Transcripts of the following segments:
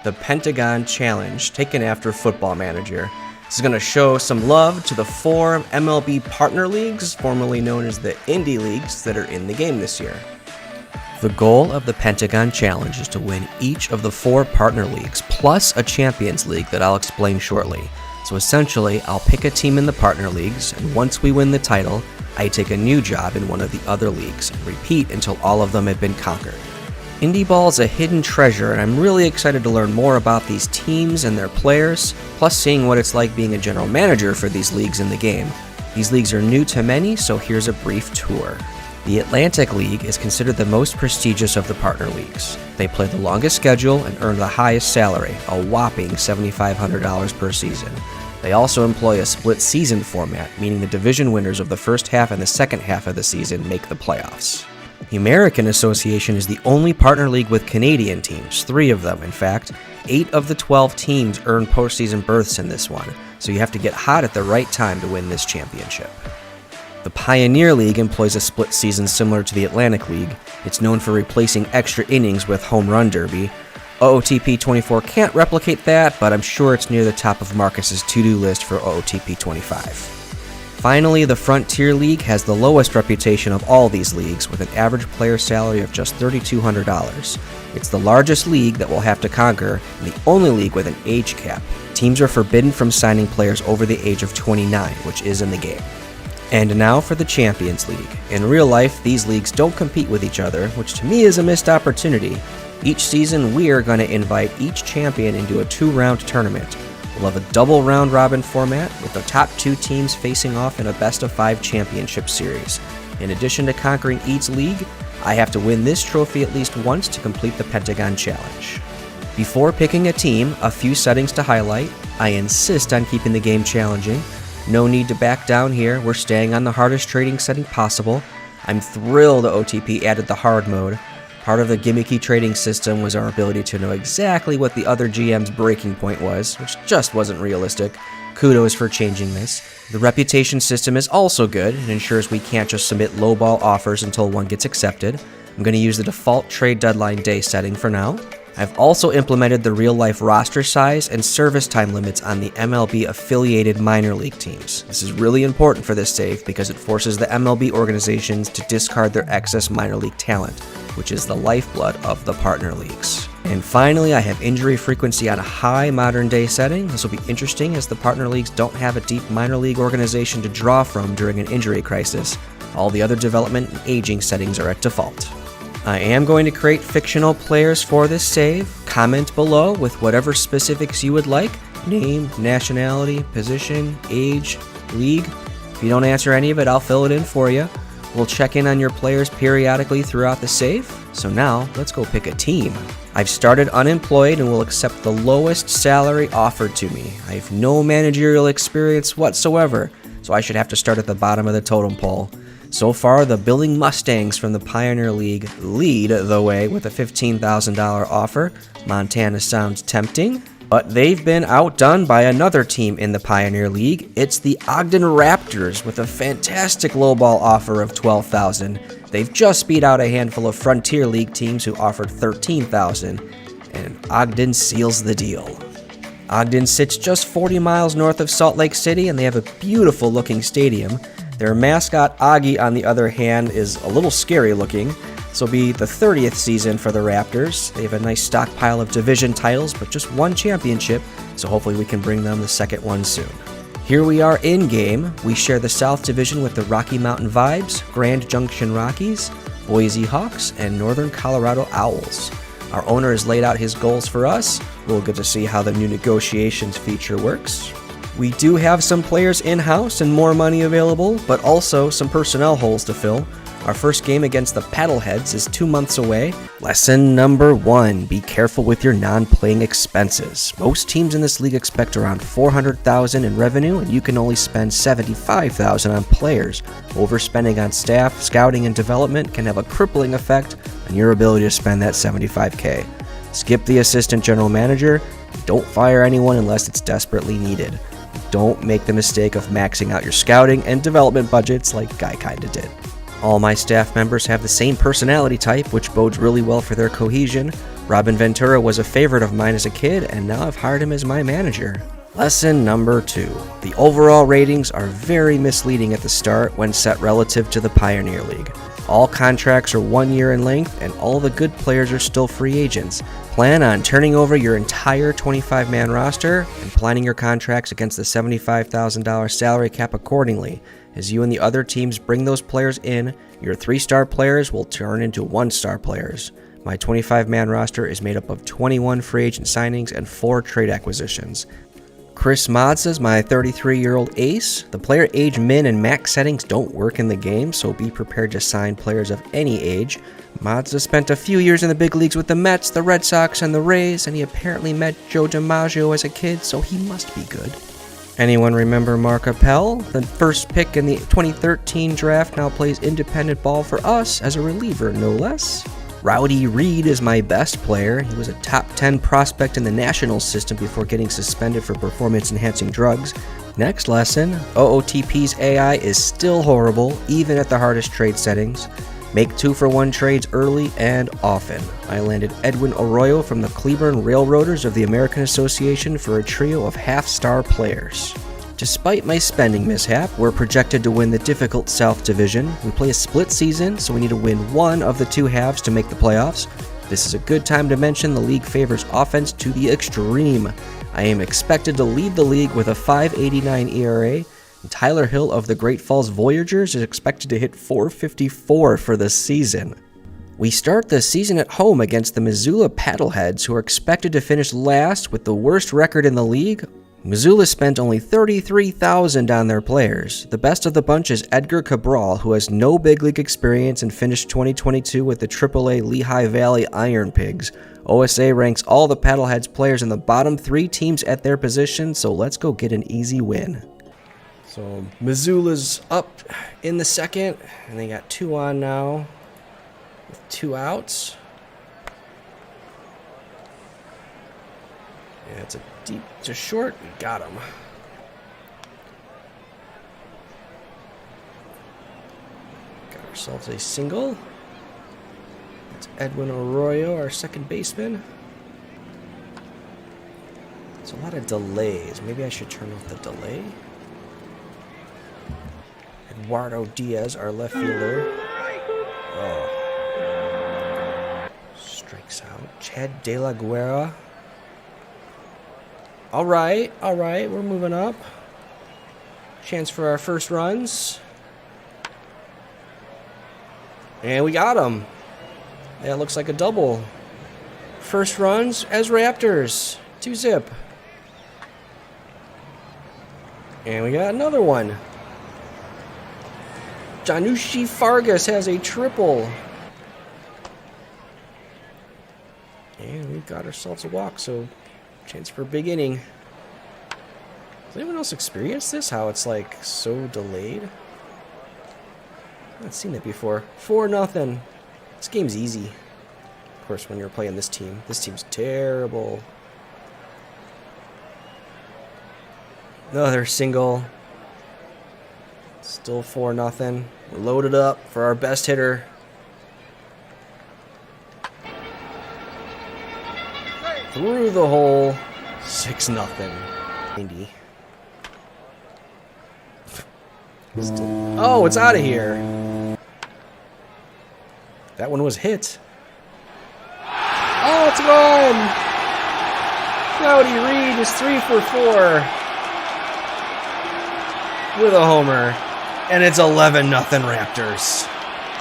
the Pentagon Challenge, taken after Football Manager. This is going to show some love to the 4 MLB Partner Leagues, formerly known as the Indie Leagues, that are in the game this year. The goal of the Pentagon Challenge is to win each of the 4 Partner Leagues, plus a Champions League that I'll explain shortly. So essentially, I'll pick a team in the Partner Leagues, and once we win the title, I take a new job in one of the other leagues, and repeat until all of them have been conquered. Indie Ball is a hidden treasure, and I'm really excited to learn more about these teams and their players, plus seeing what it's like being a general manager for these leagues in the game. These leagues are new to many, so here's a brief tour. The Atlantic League is considered the most prestigious of the partner leagues. They play the longest schedule and earn the highest salary, a whopping $7,500 per season. They also employ a split season format, meaning the division winners of the first half and the second half of the season make the playoffs. The American Association is the only partner league with Canadian teams, 3 of them in fact. 8 of the 12 teams earn postseason berths in this one, so you have to get hot at the right time to win this championship. The Pioneer League employs a split season similar to the Atlantic League. It's known for replacing extra innings with home run derby. OOTP 24 can't replicate that, but I'm sure it's near the top of Marcus's to-do list for OOTP 25. Finally, the Frontier League has the lowest reputation of all these leagues, with an average player salary of just $3,200. It's the largest league that we'll have to conquer, and the only league with an age cap. Teams are forbidden from signing players over the age of 29, which is in the game. And now for the Champions League. In real life, these leagues don't compete with each other, which to me is a missed opportunity. Each season, we are going to invite each champion into a 2-round tournament. We'll have a double round-robin format, with the top 2 teams facing off in a best-of-5 championship series. In addition to conquering each league, I have to win this trophy at least once to complete the Pentagon Challenge. Before picking a team, a few settings to highlight. I insist on keeping the game challenging. No need to back down here, we're staying on the hardest trading setting possible. I'm thrilled OTP added the hard mode. Part of the gimmicky trading system was our ability to know exactly what the other GM's breaking point was, which just wasn't realistic. Kudos for changing this. The reputation system is also good and ensures we can't just submit lowball offers until one gets accepted. I'm going to use the default trade deadline day setting for now. I've also implemented the real-life roster size and service time limits on the MLB-affiliated minor league teams. This is really important for this save because it forces the MLB organizations to discard their excess minor league talent, which is the lifeblood of the partner leagues. And finally, I have injury frequency on a high modern-day setting. This will be interesting as the partner leagues don't have a deep minor league organization to draw from during an injury crisis. All the other development and aging settings are at default. I am going to create fictional players for this save. Comment below with whatever specifics you would like. Name, nationality, position, age, league. If you don't answer any of it, I'll fill it in for you. We'll check in on your players periodically throughout the save. So now, let's go pick a team. I've started unemployed and will accept the lowest salary offered to me. I have no managerial experience whatsoever, so I should have to start at the bottom of the totem pole. So far, the Billing Mustangs from the Pioneer League lead the way with a $15,000 offer. Montana sounds tempting, but they've been outdone by another team in the Pioneer League. It's the Ogden Raptors with a fantastic lowball offer of $12,000. They've just beat out a handful of Frontier League teams who offered $13,000, and Ogden seals the deal. Ogden sits just 40 miles north of Salt Lake City, and they have a beautiful looking stadium. Their mascot, Augie, on the other hand, is a little scary looking. This will be the 30th season for the Raptors. They have a nice stockpile of division titles, but just one championship, so hopefully we can bring them the second one soon. Here we are in-game. We share the South Division with the Rocky Mountain Vibes, Grand Junction Rockies, Boise Hawks, and Northern Colorado Owls. Our owner has laid out his goals for us. We'll get to see how the new negotiations feature works. We do have some players in-house and more money available, but also some personnel holes to fill. Our first game against the Paddleheads is 2 months away. Lesson number 1, be careful with your non-playing expenses. Most teams in this league expect around $400,000 in revenue, and you can only spend $75,000 on players. Overspending on staff, scouting, and development can have a crippling effect on your ability to spend that $75K. Skip the assistant general manager. Don't fire anyone unless it's desperately needed. Don't make the mistake of maxing out your scouting and development budgets like Guy kinda did. All my staff members have the same personality type, which bodes really well for their cohesion. Robin Ventura was a favorite of mine as a kid, and now I've hired him as my manager. Lesson number 2. The overall ratings are very misleading at the start when set relative to the Pioneer League. All contracts are 1 year in length, and all the good players are still free agents. Plan on turning over your entire 25-man roster and planning your contracts against the $75,000 salary cap accordingly. As you and the other teams bring those players in, your 3-star players will turn into 1-star players. My 25-man roster is made up of 21 free agent signings and 4 trade acquisitions. Chris Mazza is my 33-year-old ace. The player age min and max settings don't work in the game, so be prepared to sign players of any age. Mazza spent a few years in the big leagues with the Mets, the Red Sox, and the Rays, and he apparently met Joe DiMaggio as a kid, so he must be good. Anyone remember Mark Appel? The first pick in the 2013 draft now plays independent ball for us as a reliever, no less. Rowdy Reed is my best player. He was a top 10 prospect in the national system before getting suspended for performance-enhancing drugs. Next lesson, OOTP's AI is still horrible, even at the hardest trade settings. Make 2-for-1 trades early and often. I landed Edwin Arroyo from the Cleburne Railroaders of the American Association for a trio of half-star players. Despite my spending mishap, we're projected to win the difficult South Division. We play a split season, so we need to win one of the 2 halves to make the playoffs. This is a good time to mention the league favors offense to the extreme. I am expected to lead the league with a .589 ERA, and Tyler Hill of the Great Falls Voyagers is expected to hit .454 for the season. We start the season at home against the Missoula Paddleheads, who are expected to finish last with the worst record in the league. Missoula spent only $33,000 on their players. The best of the bunch is Edgar Cabral, who has no big league experience and finished 2022 with the AAA Lehigh Valley Iron Pigs. OSA ranks all the Paddleheads players in the bottom 3 teams at their position, so let's go get an easy win. So Missoula's up in the second, and they got 2 on now with 2 outs. Yeah, it's a deep to short. We got him. Got ourselves a single. That's Edwin Arroyo, our second baseman. It's a lot of delays. Maybe I should turn off the delay. Eduardo Diaz, our left fielder. Oh. Strikes out. Chad De La Guerra. All right, we're moving up. Chance for our first runs. And we got him. That looks like a double. First runs as Raptors. 2-zip. And we got another one. Janushi Fargas has a triple. And we've got ourselves a walk, so chance for a big inning. Has anyone else experienced this? How it's like so delayed? I haven't seen that before. 4-0. This game's easy. Of course, when you're playing this team. This team's terrible. Another single. Still 4-0. We're loaded up for our best hitter. Through the hole. 6-0. 90. Oh, it's out of here. That one was hit. Oh, it's gone. Rowdy Reed is 3 for 4 with a homer. And it's 11-0 Raptors.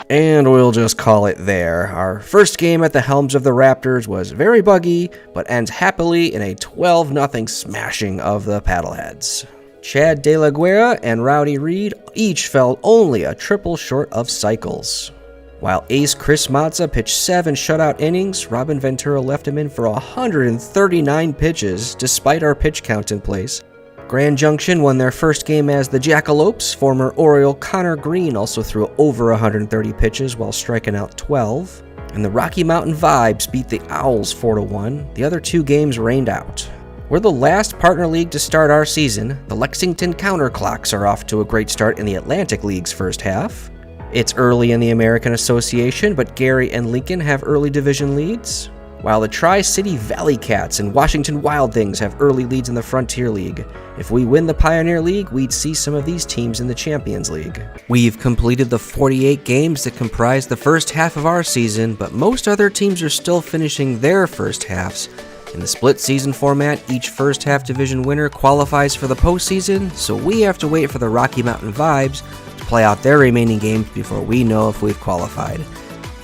And we'll just call it there. Our first game at the helms of the Raptors was very buggy, but ends happily in a 12-0 smashing of the Paddleheads. Chad De La Guerra and Rowdy Reed each fell only a triple short of cycles. While ace Chris Mazza pitched 7 shutout innings, Robin Ventura left him in for 139 pitches, despite our pitch count in place. Grand Junction won their first game as the Jackalopes. Former Oriole Connor Green also threw over 130 pitches while striking out 12. And the Rocky Mountain Vibes beat the Owls 4-1. The other 2 games rained out. We're the last partner league to start our season. The Lexington Counterclocks are off to a great start in the Atlantic League's first half. It's early in the American Association, but Gary and Lincoln have early division leads. while the Tri-City Valley Cats and Washington Wild Things have early leads in the Frontier League. If we win the Pioneer League, we'd see some of these teams in the Champions League. We've completed the 48 games that comprise the first half of our season, but most other teams are still finishing their first halves. In the split season format, each first half division winner qualifies for the postseason, so we have to wait for the Rocky Mountain Vibes to play out their remaining games before we know if we've qualified.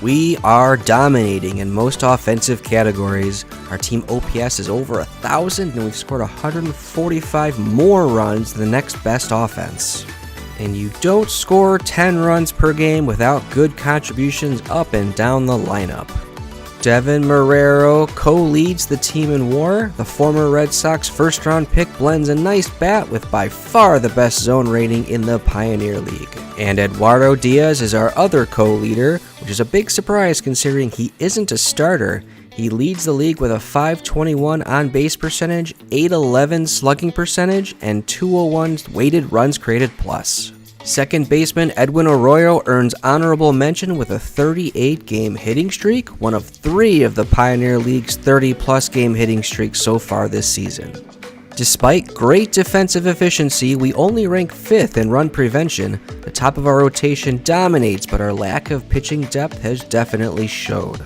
We are dominating in most offensive categories. Our team OPS is over 1,000 and we've scored 145 more runs than the next best offense. And you don't score 10 runs per game without good contributions up and down the lineup. Devin Marrero co-leads the team in WAR. The former Red Sox first-round pick blends a nice bat with by far the best zone rating in the Pioneer League. And Eduardo Diaz is our other co-leader, which is a big surprise considering he isn't a starter. He leads the league with a .521 on-base percentage, .811 slugging percentage, and .201 weighted runs created plus. Second baseman Edwin Arroyo earns honorable mention with a 38-game hitting streak, one of 3 of the Pioneer League's 30-plus game hitting streaks so far this season. Despite great defensive efficiency, we only rank 5th in run prevention. The top of our rotation dominates, but our lack of pitching depth has definitely showed.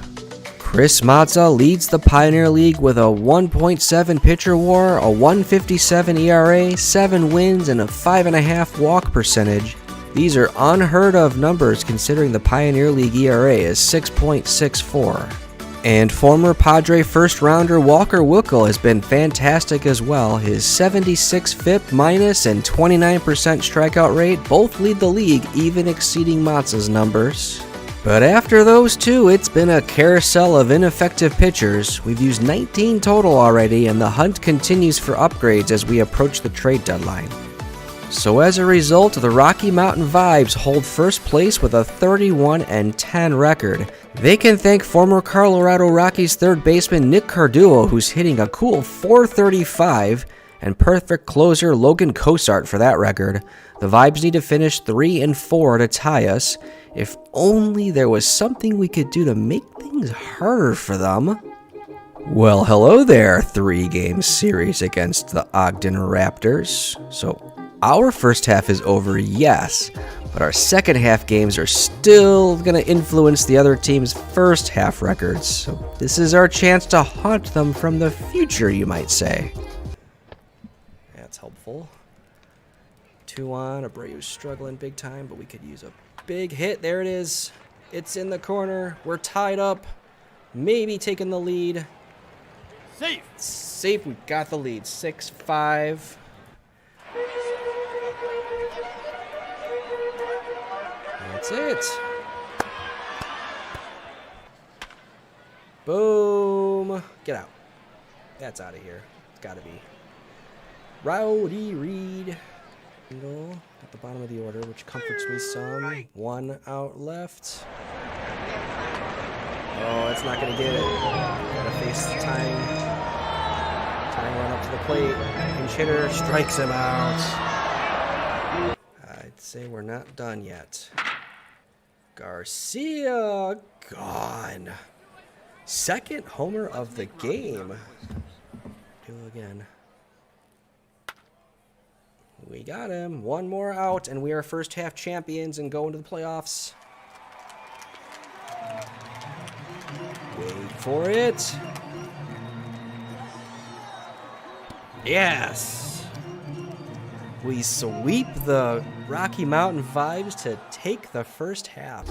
Chris Mazza leads the Pioneer League with a 1.7 pitcher WAR, a 1.57 ERA, 7 wins, and a 5.5 walk percentage. These are unheard of numbers considering the Pioneer League ERA is 6.64. And former Padre first-rounder Walker Wickel has been fantastic as well. His 76 FIP minus and 29% strikeout rate both lead the league, even exceeding Mazza's numbers. But after those two, it's been a carousel of ineffective pitchers. We've used 19 total already, and the hunt continues for upgrades as we approach the trade deadline. So as a result, the Rocky Mountain Vibes hold first place with a 31-10 record. They can thank former Colorado Rockies third baseman Nick Carduo, who's hitting a cool .435, and perfect closer Logan Cosart for that record. The Vibes need to finish 3-4 to tie us. If only there was something we could do to make things harder for them. Well, hello there, 3-game series against the Ogden Raptors. So our first half is over, yes, but our second half games are still going to influence the other team's first half records. So this is our chance to haunt them from the future, you might say. That's helpful. 2 on, Abreu's struggling big time, but we could use a big hit. There it is. It's in the corner. We're tied up. Maybe taking the lead. Safe. Safe. We got the lead. 6-5. That's it. Boom. Get out. That's out of here. It's got to be. Rowdy Reed. Single at the bottom of the order, which comforts me some. 1 out left. Oh, it's not going to get it. Got to face the tying run up to the plate. Pinch hitter strikes him out. I'd say we're not done yet. Garcia gone. Second homer of the game. Do again. We got him. 1 more out, and we are first half champions and go into the playoffs. Wait for it. Yes. We sweep the Rocky Mountain Vibes to take the first half.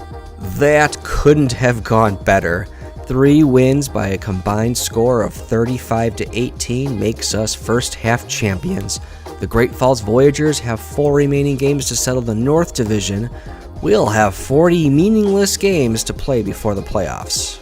That couldn't have gone better. 3 wins by a combined score of 35-18 makes us first half champions. The Great Falls Voyagers have 4 remaining games to settle the North Division. We'll have 40 meaningless games to play before the playoffs.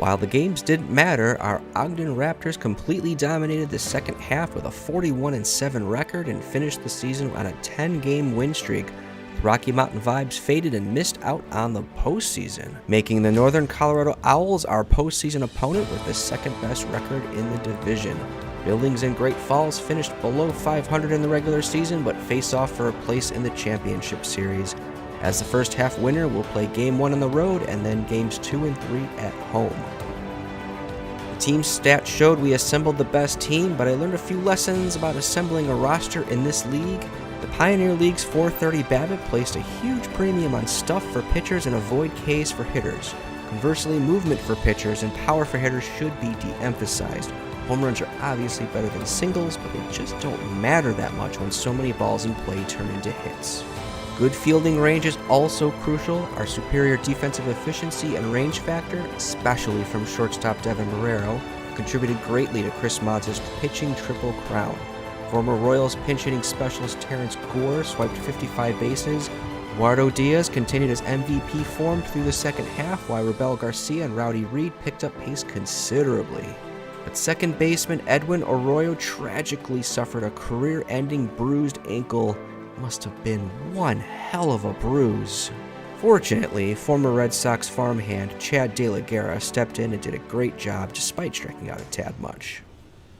While the games didn't matter, our Ogden Raptors completely dominated the second half with a 41-7 record and finished the season on a 10-game win streak. The Rocky Mountain Vibes faded and missed out on the postseason, making the Northern Colorado Owls our postseason opponent with the second best record in the division. Billings and Great Falls finished below 500 in the regular season, but face off for a place in the championship series. As the first half winner, we'll play Game 1 on the road and then Games 2 and 3 at home. The team stats showed we assembled the best team, but I learned a few lessons about assembling a roster in this league. The Pioneer League's 430 BABIP placed a huge premium on stuff for pitchers and avoid Ks for hitters. Conversely, movement for pitchers and power for hitters should be de-emphasized. Home runs are obviously better than singles, but they just don't matter that much when so many balls in play turn into hits. Good fielding range is also crucial. Our superior defensive efficiency and range factor, especially from shortstop Devin Marrero, contributed greatly to Chris Mazza's pitching triple crown. Former Royals pinch-hitting specialist Terrence Gore swiped 55 bases. Eduardo Diaz continued his MVP form through the second half, while Rabel Garcia and Rowdy Reed picked up pace considerably. But second baseman Edwin Arroyo tragically suffered a career-ending bruised ankle. Must have been one hell of a bruise. Fortunately, former Red Sox farmhand Chad De La Guerra stepped in and did a great job despite striking out a tad much.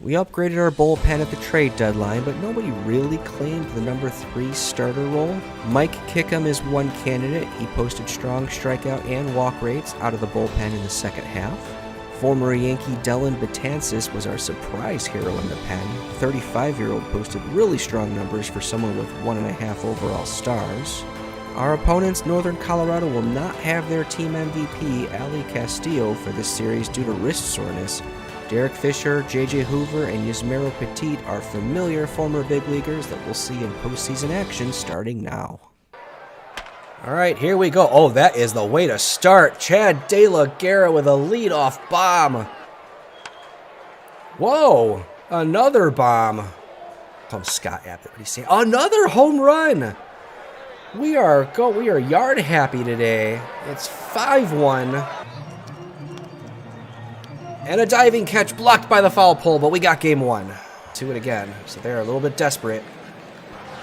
We upgraded our bullpen at the trade deadline, but nobody really claimed the number 3 starter role. Mike Kickham is one candidate. He posted strong strikeout and walk rates out of the bullpen in the second half. Former Yankee Dellin Betances was our surprise hero in the pen. 35-year-old posted really strong numbers for someone with 1.5 overall stars. Our opponents, Northern Colorado, will not have their team MVP, Ali Castillo, for this series due to wrist soreness. Derek Fisher, JJ Hoover, and Yusmeiro Petit are familiar former big leaguers that we'll see in postseason action starting now. All right, here we go. Oh, that is the way to start. Chad De La Guerra with a leadoff bomb. Whoa, another bomb. Call him Scott Abbott. What do you say? Another home run. We are yard happy today. It's 5-1. And a diving catch blocked by the foul pole, but we got game 1. Do it again. So they're a little bit desperate.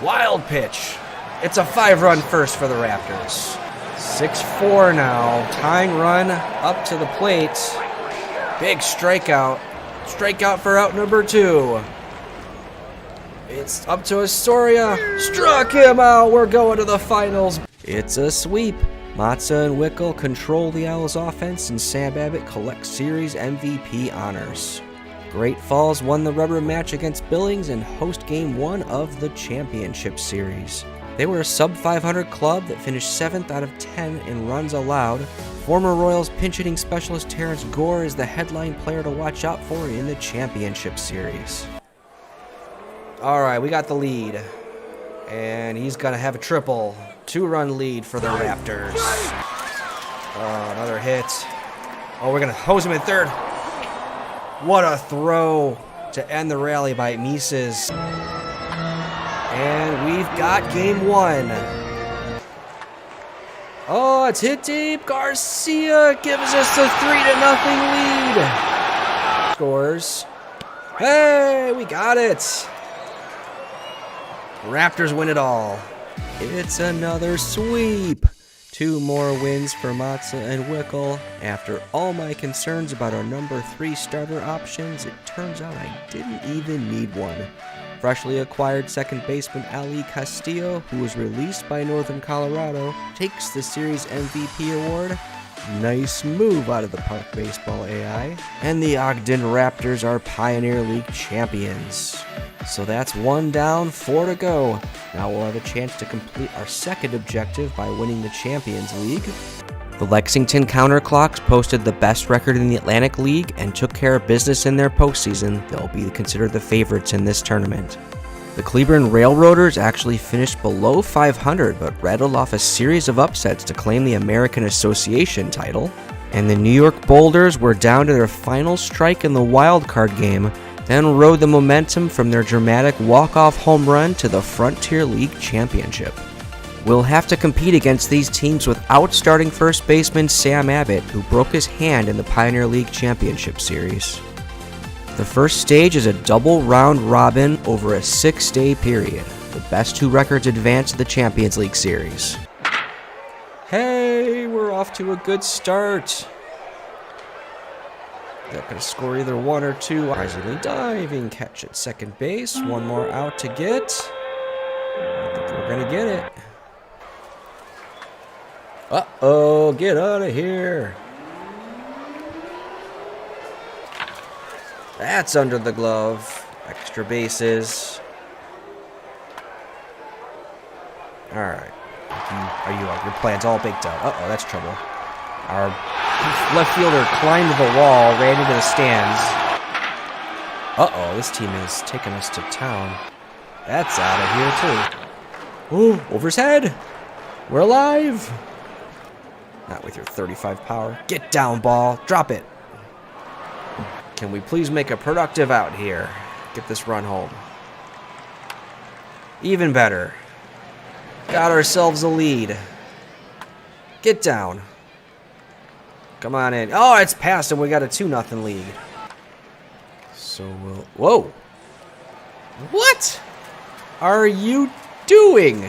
Wild pitch. It's a 5-run first for the Raptors. 6-4 now. Tying run up to the plate. Big strikeout. Strikeout for out number 2. It's up to Astoria. Struck him out. We're going to the finals. It's a sweep. Mazza and Wickel control the Owls offense, and Sam Abbott collects series MVP honors. Great Falls won the rubber match against Billings and host Game 1 of the championship series. They were a sub-500 club that finished 7th out of 10 in runs allowed. Former Royals pinch-hitting specialist Terrence Gore is the headline player to watch out for in the championship series. All right, we got the lead, and he's going to have a triple. 2-run lead for the Raptors. Oh, another hit. Oh, we're going to hose him in third. What a throw to end the rally by Mises. And we've got game 1. Oh, it's hit deep. Garcia gives us a 3-0 lead. Scores. Hey, we got it. Raptors win it all. It's another sweep. 2 more wins for Mazza and Wickel. After all my concerns about our number 3 starter options, it turns out I didn't even need one. Freshly acquired second baseman Ali Castillo, who was released by Northern Colorado, takes the series MVP award. Nice move out of the Park Baseball AI. And the Ogden Raptors are Pioneer League champions. So that's 1 down, 4 to go. Now we'll have a chance to complete our second objective by winning the Champions League. The Lexington Counterclocks posted the best record in the Atlantic League and took care of business in their postseason. They'll be considered the favorites in this tournament. The Cleburne Railroaders actually finished below 500, but rattled off a series of upsets to claim the American Association title. And the New York Boulders were down to their final strike in the wild card game, then rode the momentum from their dramatic walk-off home run to the Frontier League Championship. We'll have to compete against these teams without starting first baseman Sam Abbott, who broke his hand in the Pioneer League Championship Series. The first stage is a double round robin over a 6-day period. The best 2 records advance to the Champions League Series. Hey, we're off to a good start. They're going to score either 1 or 2. Surprisingly diving catch at second base. 1 more out to get. I think we're going to get it. Uh-oh, get out of here. That's under the glove. Extra bases. All right. Your plan's all baked out. Uh-oh, that's trouble. Our left fielder climbed the wall, ran into the stands. Uh-oh, this team is taking us to town. That's out of here, too. Ooh, over his head. We're alive. Not with your 35 power. Get down, ball. Drop it. Can we please make a productive out here? Get this run home. Even better. Got ourselves a lead. Get down. Come on in. Oh, it's past and we got a 2-0 lead. So we'll... Whoa. What are you doing?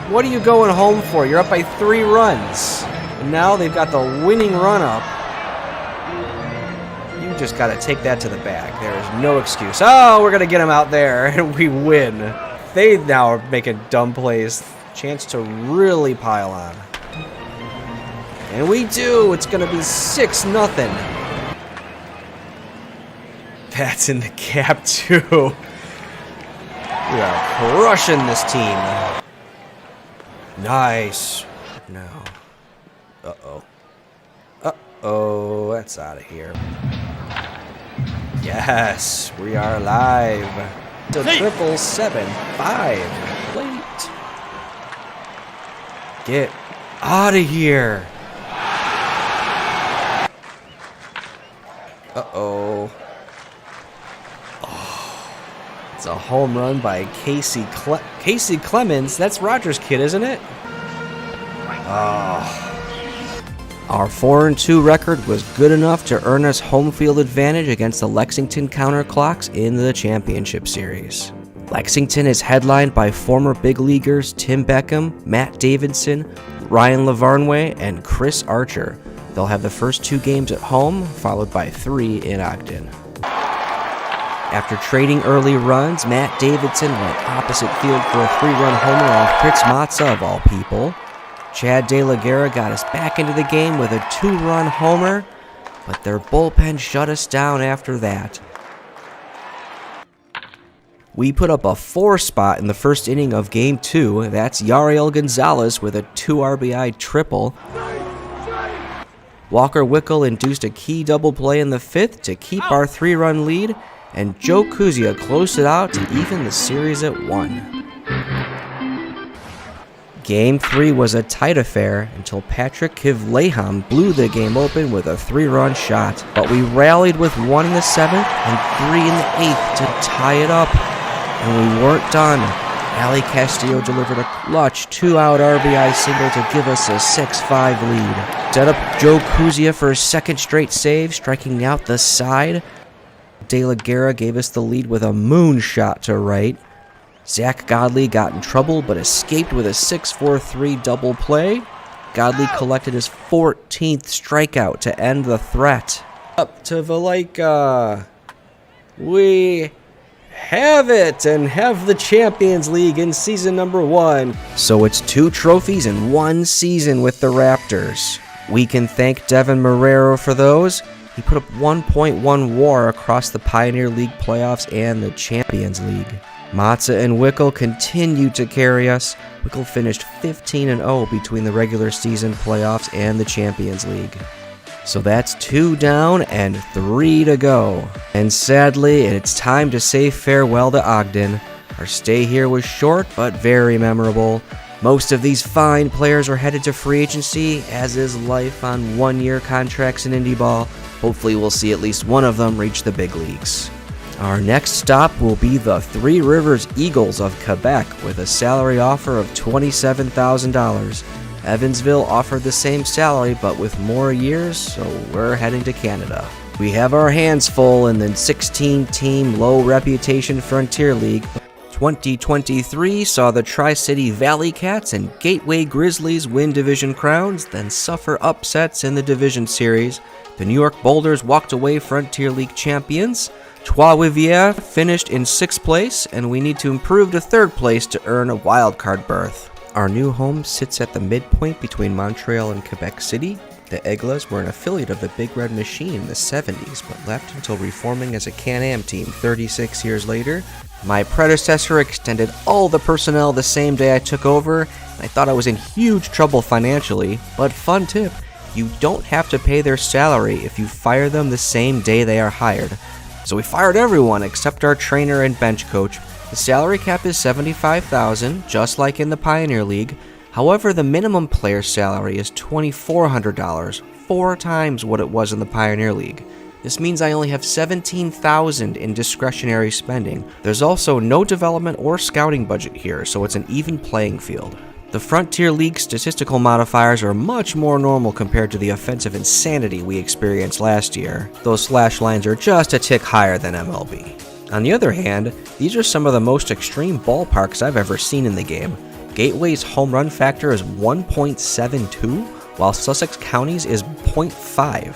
What are you going home for? You're up by 3 runs. And now they've got the winning run up. You just got to take that to the bag. There is no excuse. Oh, we're going to get them out there and we win. They now are making dumb plays. Chance to really pile on. And we do. It's going to be 6-0. That's in the cap, too. We are crushing this team. Nice. No. Uh-oh. Uh-oh. That's out of here. Yes. We are live. To 777-5. Late. Get out of here. Uh-oh. Oh, it's a home run by Casey Clemens. That's Rogers' kid, isn't it? Oh. Our 4-2 record was good enough to earn us home field advantage against the Lexington Counterclocks in the championship series. Lexington is headlined by former big leaguers Tim Beckham, Matt Davidson, Ryan Lavarnway, and Chris Archer. They'll have the first 2 games at home, followed by 3 in Ogden. After trading early runs, Matt Davidson went opposite field for a 3-run homer off Fritz Matza of all people. Chad De La Guerra got us back into the game with a 2-run homer, but their bullpen shut us down after that. We put up a 4 spot in the first inning of Game 2. That's Yariel Gonzalez with a 2 RBI triple. Walker Wickel induced a key double play in the 5th to keep our 3-run lead, and Joe Kuzia closed it out to even the series at 1. Game 3 was a tight affair until Patrick Kivleham blew the game open with a 3-run shot, but we rallied with 1 in the 7th and 3 in the 8th to tie it up. And we weren't done. Ali Castillo delivered a clutch 2-out RBI single to give us a 6-5 lead. Set up Joe Kuzia for his 2nd straight save, striking out the side. De La Guerra gave us the lead with a moonshot to right. Zach Godley got in trouble but escaped with a 6-4-3 double play. Godley collected his 14th strikeout to end the threat. Up to Valaika. We have it and have the Champions League in season number 1. So it's 2 trophies in 1 season with the Raptors. We can thank Devin Marrero for those. He put up 1.1 WAR across the Pioneer League playoffs and the Champions League. Matza and Wickel continued to carry us. Wickel finished 15-0 between the regular season playoffs and the Champions League. So that's 2 down and 3 to go. And sadly, it's time to say farewell to Ogden. Our stay here was short, but very memorable. Most of these fine players are headed to free agency, as is life on 1-year contracts in indie ball. Hopefully we'll see at least one of them reach the big leagues. Our next stop will be the Three Rivers Eagles of Quebec with a salary offer of $27,000. Evansville offered the same salary but with more years, so we're heading to Canada. We have our hands full in the 16-team low-reputation Frontier League. 2023 saw the Tri-City Valley Cats and Gateway Grizzlies win division crowns, then suffer upsets in the division series. The New York Boulders walked away Frontier League champions. Trois-Rivières finished in 6th place, and we need to improve to 3rd place to earn a wildcard berth. Our new home sits at the midpoint between Montreal and Quebec City. The Águilas were an affiliate of the Big Red Machine in the 70s, but left until reforming as a Can-Am team 36 years later. My predecessor extended all the personnel the same day I took over, and I thought I was in huge trouble financially, but fun tip, you don't have to pay their salary if you fire them the same day they are hired. So we fired everyone except our trainer and bench coach. The salary cap is $75,000, just like in the Pioneer League. However, the minimum player salary is $2,400, 4 times what it was in the Pioneer League. This means I only have $17,000 in discretionary spending. There's also no development or scouting budget here, so it's an even playing field. The Frontier League statistical modifiers are much more normal compared to the offensive insanity we experienced last year. Those slash lines are just a tick higher than MLB. On the other hand, these are some of the most extreme ballparks I've ever seen in the game. Gateway's home run factor is 1.72, while Sussex County's is 0.5.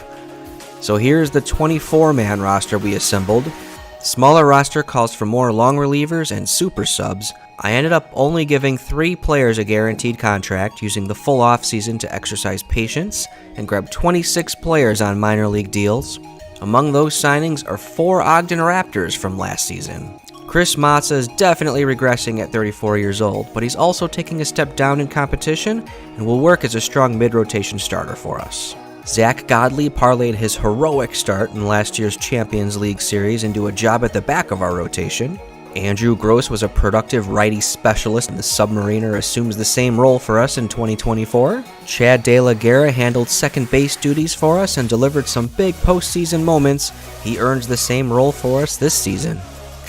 So here's the 24-man roster we assembled. The smaller roster calls for more long relievers and super subs. I ended up only giving 3 players a guaranteed contract, using the full offseason to exercise patience, and grabbed 26 players on minor league deals. Among those signings are 4 Ogden Raptors from last season. Chris Mazza is definitely regressing at 34 years old, but he's also taking a step down in competition and will work as a strong mid-rotation starter for us. Zach Godley parlayed his heroic start in last year's Champions League series into a job at the back of our rotation. Andrew Gross was a productive righty specialist, and the Submariner assumes the same role for us in 2024. Chad De La Guerra handled second base duties for us and delivered some big postseason moments. He earns the same role for us this season.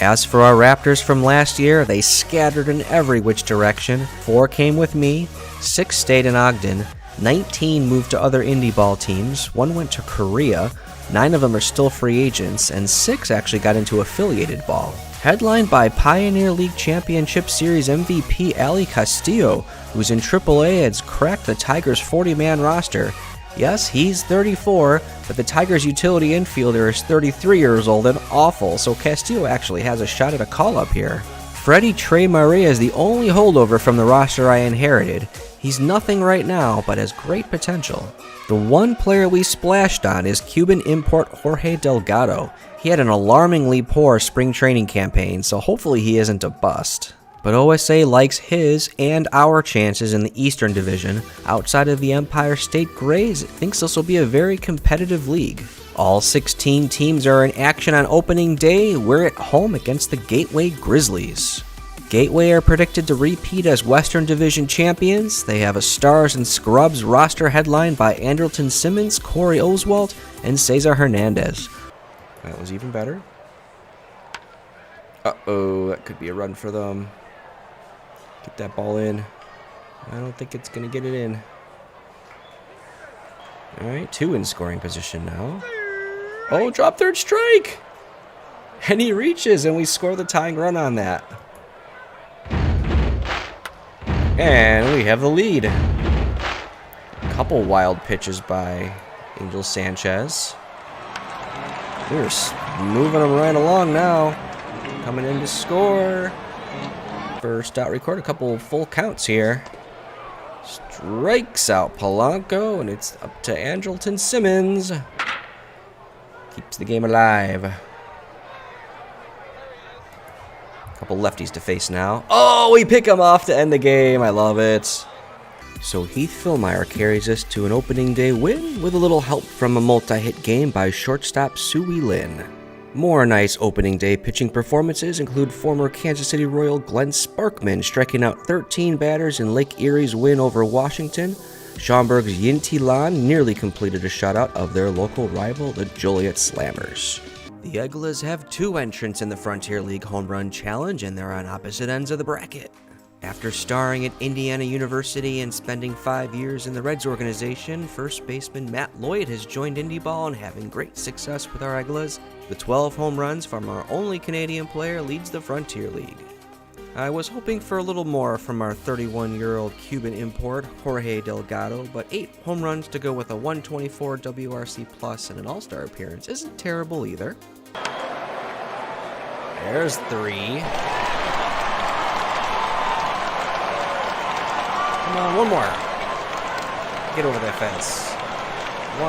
As for our Raptors from last year, they scattered in every which direction. 4 came with me, 6 stayed in Ogden, 19 moved to other indie ball teams, 1 went to Korea, 9 of them are still free agents, and 6 actually got into affiliated ball. Headlined by Pioneer League Championship Series MVP Ali Castillo, who's in AAA, has cracked the Tigers' 40-man roster. Yes, he's 34, but the Tigers' utility infielder is 33 years old and awful, so Castillo actually has a shot at a call-up here. Freddie Trey Maria is the only holdover from the roster I inherited. He's nothing right now, but has great potential. The one player we splashed on is Cuban import Jorge Delgado. He had an alarmingly poor spring training campaign, so hopefully he isn't a bust. But OSA likes his and our chances in the Eastern Division. Outside of the Empire State Grays, it thinks this will be a very competitive league. All 16 teams are in action on opening day. We're at home against the Gateway Grizzlies. Gateway are predicted to repeat as Western Division champions. They have a Stars and Scrubs roster headlined by Andrelton Simmons, Corey Oswalt, and Cesar Hernandez. That was even better. Uh-oh, that could be a run for them. Get that ball in. I don't think it's going to get it in. All right, 2 in scoring position now. Oh, drop third strike! And he reaches, and we score the tying run on that. And we have the lead. A couple wild pitches by Angel Sanchez. We're moving them right along now. Coming in to score. First out record, a couple full counts here. Strikes out Polanco, and it's up to Andrelton Simmons. Keeps the game alive. Couple lefties to face now. Oh, we pick him off to end the game. I love it. So Heath Philmeyer carries us to an opening day win with a little help from a multi-hit game by shortstop Sui Lin. More nice opening day pitching performances include former Kansas City Royal Glenn Sparkman striking out 13 batters in Lake Erie's win over Washington. Schaumburg's Yinti Lan nearly completed a shutout of their local rival, the Joliet Slammers. The Águilas have 2 entrants in the Frontier League Home Run Challenge, and they're on opposite ends of the bracket. After starring at Indiana University and spending 5 years in the Reds organization, first baseman Matt Lloyd has joined Indie Ball and having great success with our Águilas. The 12 home runs from our only Canadian player leads the Frontier League. I was hoping for a little more from our 31-year-old Cuban import, Jorge Delgado, but 8 home runs to go with a 124 WRC plus and an All-Star appearance isn't terrible either. There's 3. Come on, one more. Get over that fence. 1.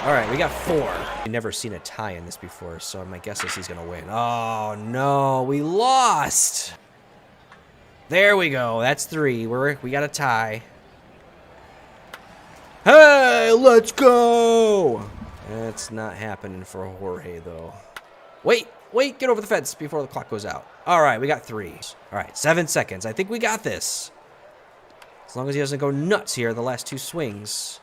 All right, we got 4. I've never seen a tie in this before, so my guess is he's going to win. Oh, no, we lost. There we go. That's 3. We got a tie. Hey, let's go. That's not happening for Jorge, though. Wait, get over the fence before the clock goes out. All right, we got 3. All right, 7 seconds. I think we got this. As long as he doesn't go nuts here the last 2 swings.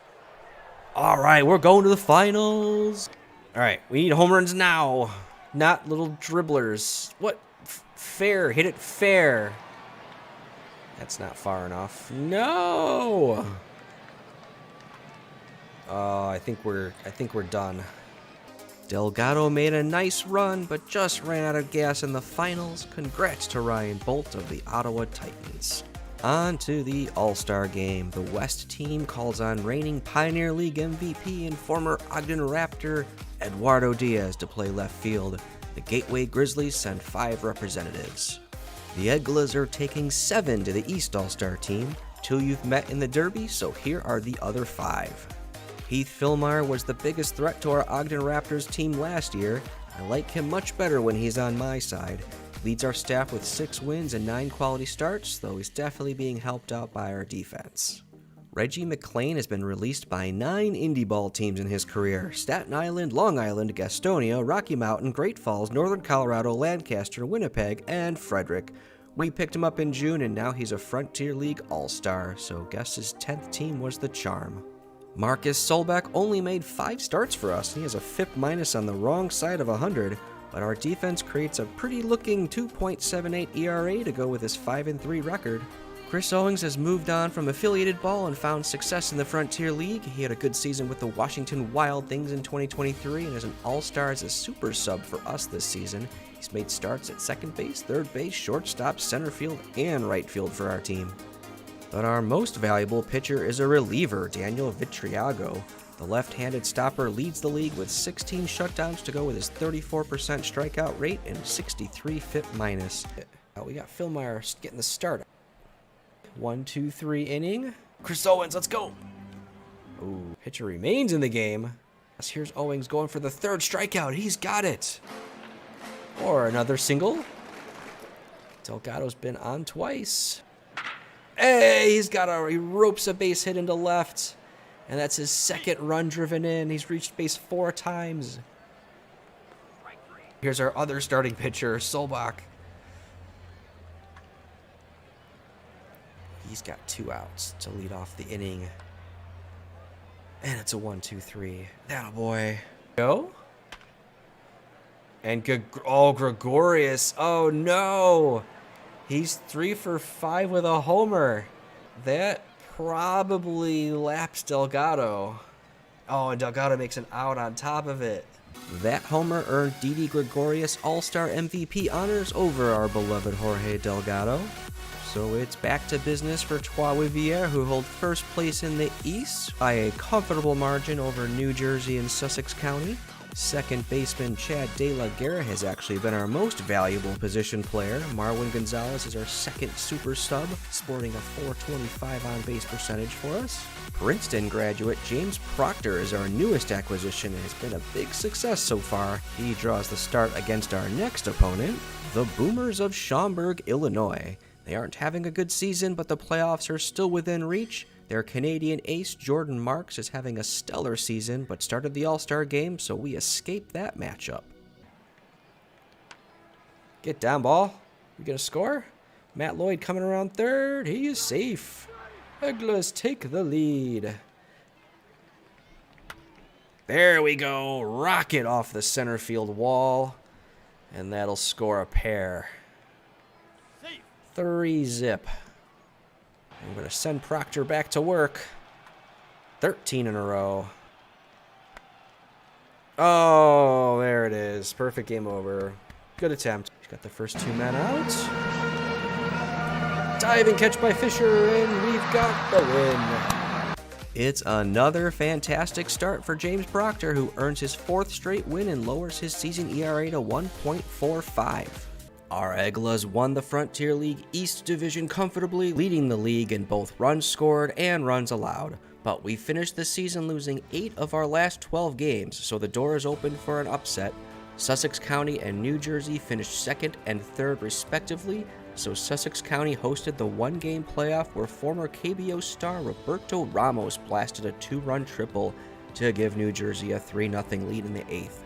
All right, we're going to the finals. All right, we need home runs now, not little dribblers. What? Fair, hit it fair. That's not far enough. No. Oh, I think we're done. Delgado made a nice run, but just ran out of gas in the finals. Congrats to Ryan Bolt of the Ottawa Titans. On to the All-Star Game. The West team calls on reigning Pioneer League MVP and former Ogden Raptor Eduardo Diaz to play left field. The Gateway Grizzlies send 5 representatives. The Eglas are taking 7 to the East All-Star team. 2 you've met in the Derby, so here are the other 5. Heath Filmar was the biggest threat to our Ogden Raptors team last year. I like him much better when he's on my side. Leads our staff with 6 wins and 9 quality starts, though he's definitely being helped out by our defense. Reggie McLean has been released by 9 indie ball teams in his career: Staten Island, Long Island, Gastonia, Rocky Mountain, Great Falls, Northern Colorado, Lancaster, Winnipeg, and Frederick. We picked him up in June, and now he's a Frontier League All-Star, so guess his 10th team was the charm. Marcus Solbeck only made 5 starts for us, and he has a FIP minus on the wrong side of 100. But our defense creates a pretty-looking 2.78 ERA to go with his 5-3 record. Chris Owings has moved on from affiliated ball and found success in the Frontier League. He had a good season with the Washington Wild Things in 2023 and is an all-star as a super sub for us this season. He's made starts at second base, third base, shortstop, center field, and right field for our team. But our most valuable pitcher is a reliever, Daniel Vitriago. The left-handed stopper leads the league with 16 shutdowns to go with his 34% strikeout rate and 63 FIP minus. Oh, we got Filmar getting the start. 1-2-3 inning. Chris Owens, let's go. Ooh, pitcher remains in the game. Here's Owens going for the 3rd strikeout. He's got it. Or another single. Delgado's been on twice. Hey, he ropes a base hit into left. And that's his 2nd run driven in. He's reached base 4 times. Here's our other starting pitcher, Solbach. He's got 2 outs to lead off the inning. And it's a 1-2-3. That boy. Go. And Gregorius. Oh no. He's 3 for 5 with a homer. That probably laps Delgado. Oh, and Delgado makes an out on top of it. That homer earned Didi Gregorius All-Star MVP honors over our beloved Jorge Delgado. So it's back to business for Trois Rivières, who hold first place in the East by a comfortable margin over New Jersey and Sussex County. Second baseman Chad De La Guerra has actually been our most valuable position player. Marwin Gonzalez is our 2nd super sub, sporting a .425 on-base percentage for us. Princeton graduate James Proctor is our newest acquisition and has been a big success so far. He draws the start against our next opponent, the Boomers of Schaumburg, Illinois. They aren't having a good season, but the playoffs are still within reach. Their Canadian ace, Jordan Marks, is having a stellar season, but started the All-Star game, so we escaped that matchup. Get down, ball. We gonna score? Matt Lloyd coming around 3rd. He is safe. Eglas take the lead. There we go. Rocket off the center field wall. And that'll score a pair. 3-zip. I'm going to send Proctor back to work. 13 in a row. Oh, there it is. Perfect game over. Good attempt. He's got the first 2 men out. Diving catch by Fisher, and we've got the win. It's another fantastic start for James Proctor, who earns his 4th straight win and lowers his season ERA to 1.45. Our Eglas won the Frontier League East Division comfortably, leading the league in both runs scored and runs allowed. But we finished the season losing 8 of our last 12 games, so the door is open for an upset. Sussex County and New Jersey finished 2nd and 3rd respectively, so Sussex County hosted the one-game playoff where former KBO star Roberto Ramos blasted a 2-run triple to give New Jersey a 3-0 lead in the 8th.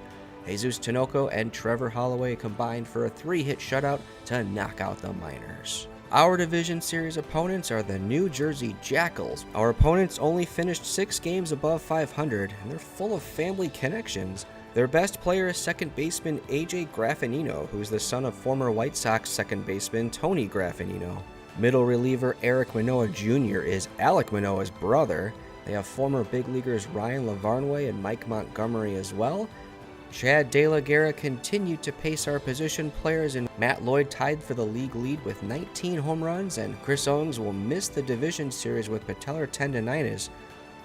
Jesus Tinoco and Trevor Holloway combined for a 3-hit shutout to knock out the Miners. Our division series opponents are the New Jersey Jackals. Our opponents only finished 6 games above 500, and they're full of family connections. Their best player is second baseman AJ Graffinino, who's the son of former White Sox second baseman Tony Graffinino. Middle reliever Eric Manoah Jr. is Alek Manoah's brother. They have former big leaguers Ryan Lavarnway and Mike Montgomery as well. Chad De La Guerra continued to pace our position players, and Matt Lloyd tied for the league lead with 19 home runs, and Chris Owings will miss the division series with patellar tendonitis.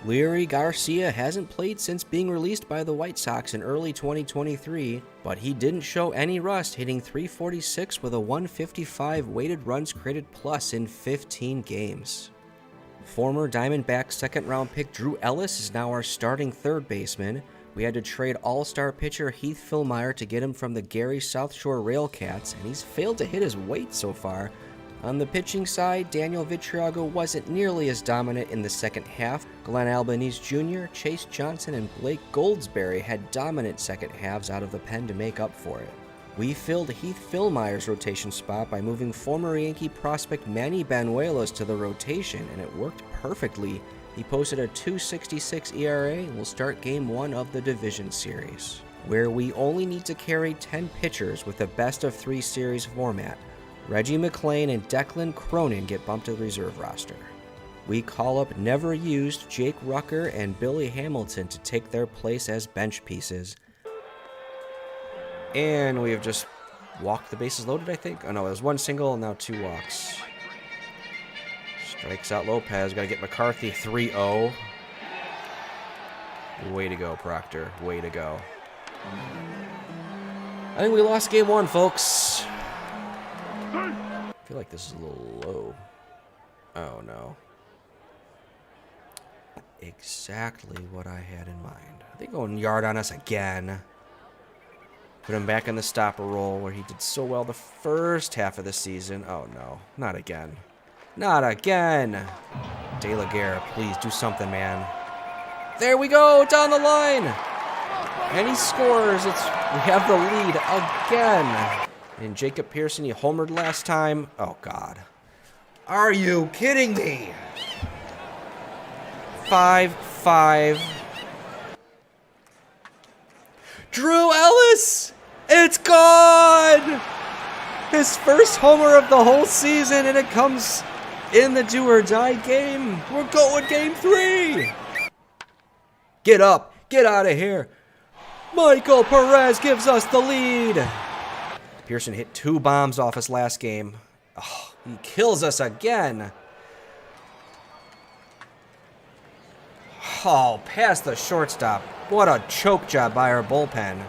Leury Garcia hasn't played since being released by the White Sox in early 2023, but he didn't show any rust, hitting .346 with a 155 weighted runs created plus in 15 games. Former Diamondbacks second-round pick Drew Ellis is now our starting third baseman. We had to trade all-star pitcher Heath Fillmyer to get him from the Gary South Shore Railcats, and he's failed to hit his weight so far. On the pitching side, Daniel Vitriago wasn't nearly as dominant in the second half. Glenn Albanese Jr., Chase Johnson, and Blake Goldsberry had dominant second halves out of the pen to make up for it. We filled Heath Fillmyer's rotation spot by moving former Yankee prospect Manny Banuelos to the rotation, and it worked perfectly. He posted a .266 ERA and will start Game 1 of the division series, where we only need to carry 10 pitchers with a best-of-3 series format. Reggie McClain and Declan Cronin get bumped to the reserve roster. We call up never-used Jake Rucker and Billy Hamilton to take their place as bench pieces. And we have just walked the bases loaded, I think. Oh no, there's 1 single and now 2 walks. Strikes out Lopez. Got to get McCarthy 3-0. Way to go, Proctor. Way to go. I think we lost Game 1, folks. I feel like this is a little low. Oh, no. Exactly what I had in mind. Are they going yard on us again? Put him back in the stopper role where he did so well the first half of the season. Oh, no. Not again. Not again. De La Guerra, please do something, man. There we go, down the line. And he scores. We have the lead again. And Jacob Pearson, he homered last time. Oh, God. Are you kidding me? 5-5. Drew Ellis! It's gone! His first homer of the whole season, and it comes in the do-or-die game. We're going Game 3. Get up. Get out of here. Michael Perez gives us the lead. Pearson hit 2 bombs off his last game. Oh, he kills us again. Oh, past the shortstop. What a choke job by our bullpen.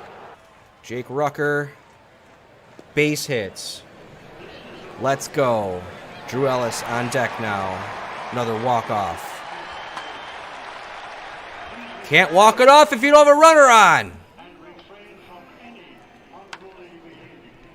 Jake Rucker. Base hits. Let's go. Drew Ellis on deck now. Another walk-off. Can't walk it off if you don't have a runner on.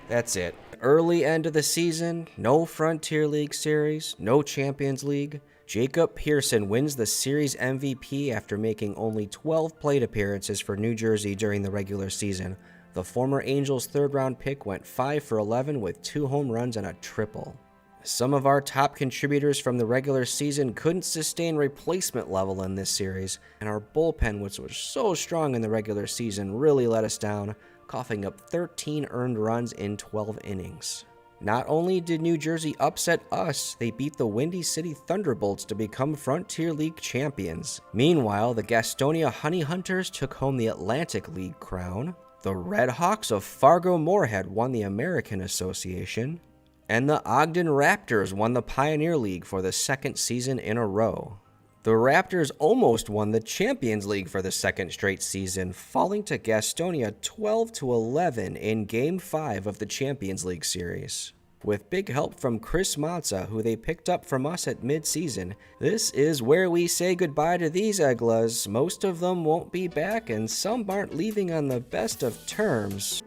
That's it. Early end of the season, no Frontier League series, no Champions League. Jacob Pearson wins the series MVP after making only 12 plate appearances for New Jersey during the regular season. The former Angels third-round pick went 5 for 11 with 2 home runs and a triple. Some of our top contributors from the regular season couldn't sustain replacement level in this series, and our bullpen, which was so strong in the regular season, really let us down, coughing up 13 earned runs in 12 innings. Not only did New Jersey upset us, they beat the Windy City Thunderbolts to become Frontier League champions. Meanwhile, the Gastonia Honey Hunters took home the Atlantic League crown. The Red Hawks of Fargo-Moorhead won the American Association. And the Ogden Raptors won the Pioneer League for the 2nd season in a row. The Raptors almost won the Champions League for the 2nd straight season, falling to Gastonia 12-11 in Game 5 of the Champions League series. With big help from Chris Mazza, who they picked up from us at mid-season. This is where we say goodbye to these Eglas. Most of them won't be back, and some aren't leaving on the best of terms.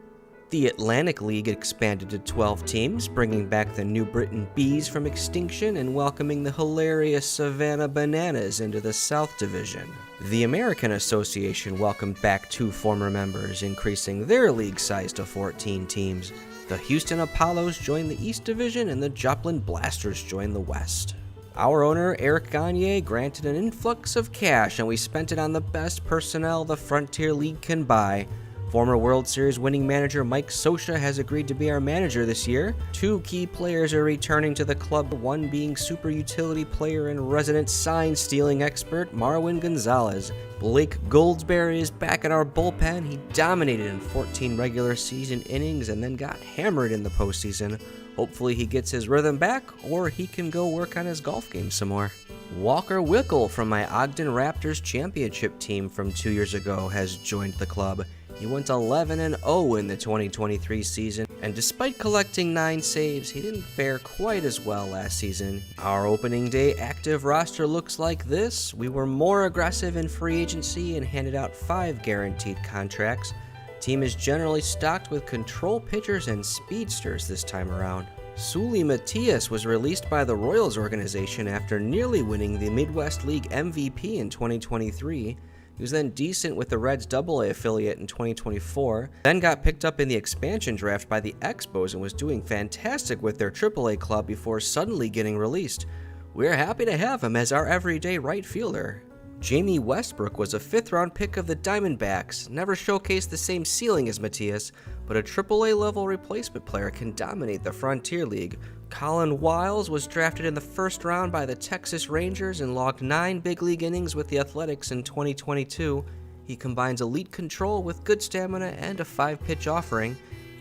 The Atlantic League expanded to 12 teams, bringing back the New Britain Bees from extinction and welcoming the hilarious Savannah Bananas into the South Division. The American Association welcomed back 2 former members, increasing their league size to 14 teams. The Houston Apollos joined the East Division and the Joplin Blasters joined the West. Our owner, Eric Gagne, granted an influx of cash, and we spent it on the best personnel the Frontier League can buy. Former World Series winning manager Mike Scioscia has agreed to be our manager this year. 2 key players are returning to the club, one being super utility player and resident sign-stealing expert Marwin Gonzalez. Blake Goldsberry is back in our bullpen. He dominated in 14 regular season innings and then got hammered in the postseason. Hopefully he gets his rhythm back, or he can go work on his golf game some more. Walker Wickel from my Ogden Raptors championship team from 2 years ago has joined the club. He went 11-0 in the 2023 season, and despite collecting 9 saves, he didn't fare quite as well last season. Our opening day active roster looks like this. We were more aggressive in free agency and handed out 5 guaranteed contracts. Team is generally stocked with control pitchers and speedsters this time around. Sully Matias was released by the Royals organization after nearly winning the Midwest League MVP in 2023. He was then decent with the Reds AA affiliate in 2024, then got picked up in the expansion draft by the Expos and was doing fantastic with their AAA club before suddenly getting released. We're happy to have him as our everyday right fielder. Jamie Westbrook was a 5th-round pick of the Diamondbacks, never showcased the same ceiling as Matias, but a AAA-level replacement player can dominate the Frontier League. Colin Wiles was drafted in the 1st round by the Texas Rangers and logged 9 big league innings with the Athletics in 2022. He combines elite control with good stamina and a 5-pitch offering.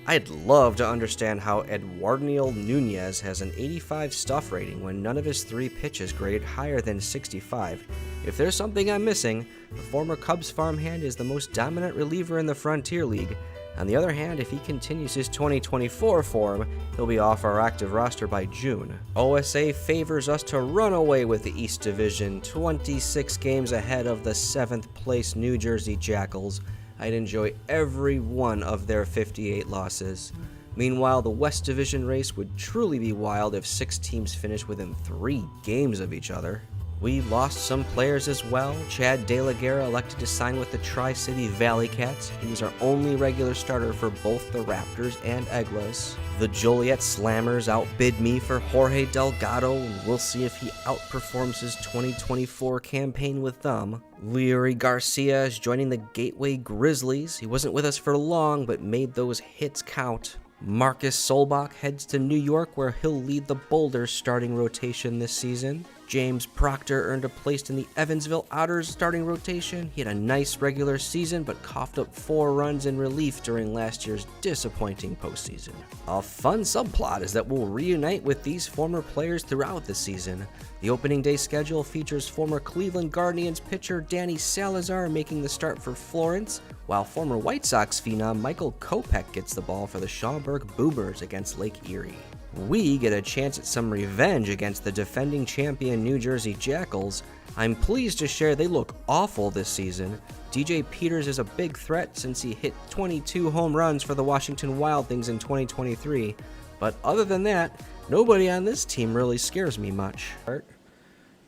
I'd love to understand how Eduardo Nunez has an 85 stuff rating when none of his 3 pitches graded higher than 65. If there's something I'm missing, the former Cubs farmhand is the most dominant reliever in the Frontier League. On the other hand, if he continues his 2024 form, he'll be off our active roster by June. OSA favors us to run away with the East Division, 26 games ahead of the 7th place New Jersey Jackals. I'd enjoy every one of their 58 losses. Meanwhile, the West Division race would truly be wild if 6 teams finish within 3 games of each other. We lost some players as well. Chad De La Guerra elected to sign with the Tri-City Valley Cats. He was our only regular starter for both the Raptors and Eglas. The Joliet Slammers outbid me for Jorge Delgado, and we'll see if he outperforms his 2024 campaign with them. Leary Garcia is joining the Gateway Grizzlies. He wasn't with us for long, but made those hits count. Marcus Solbach heads to New York, where he'll lead the Boulders starting rotation this season. James Proctor earned a place in the Evansville Otters starting rotation. He had a nice regular season, but coughed up 4 runs in relief during last year's disappointing postseason. A fun subplot is that we'll reunite with these former players throughout the season. The opening day schedule features former Cleveland Guardians pitcher Danny Salazar making the start for Florence, while former White Sox phenom Michael Kopech gets the ball for the Schaumburg Boomers against Lake Erie. We get a chance at some revenge against the defending champion New Jersey Jackals. I'm pleased to share they look awful this season. DJ Peters is a big threat since he hit 22 home runs for the Washington Wild Things in 2023. But other than that, nobody on this team really scares me much. I think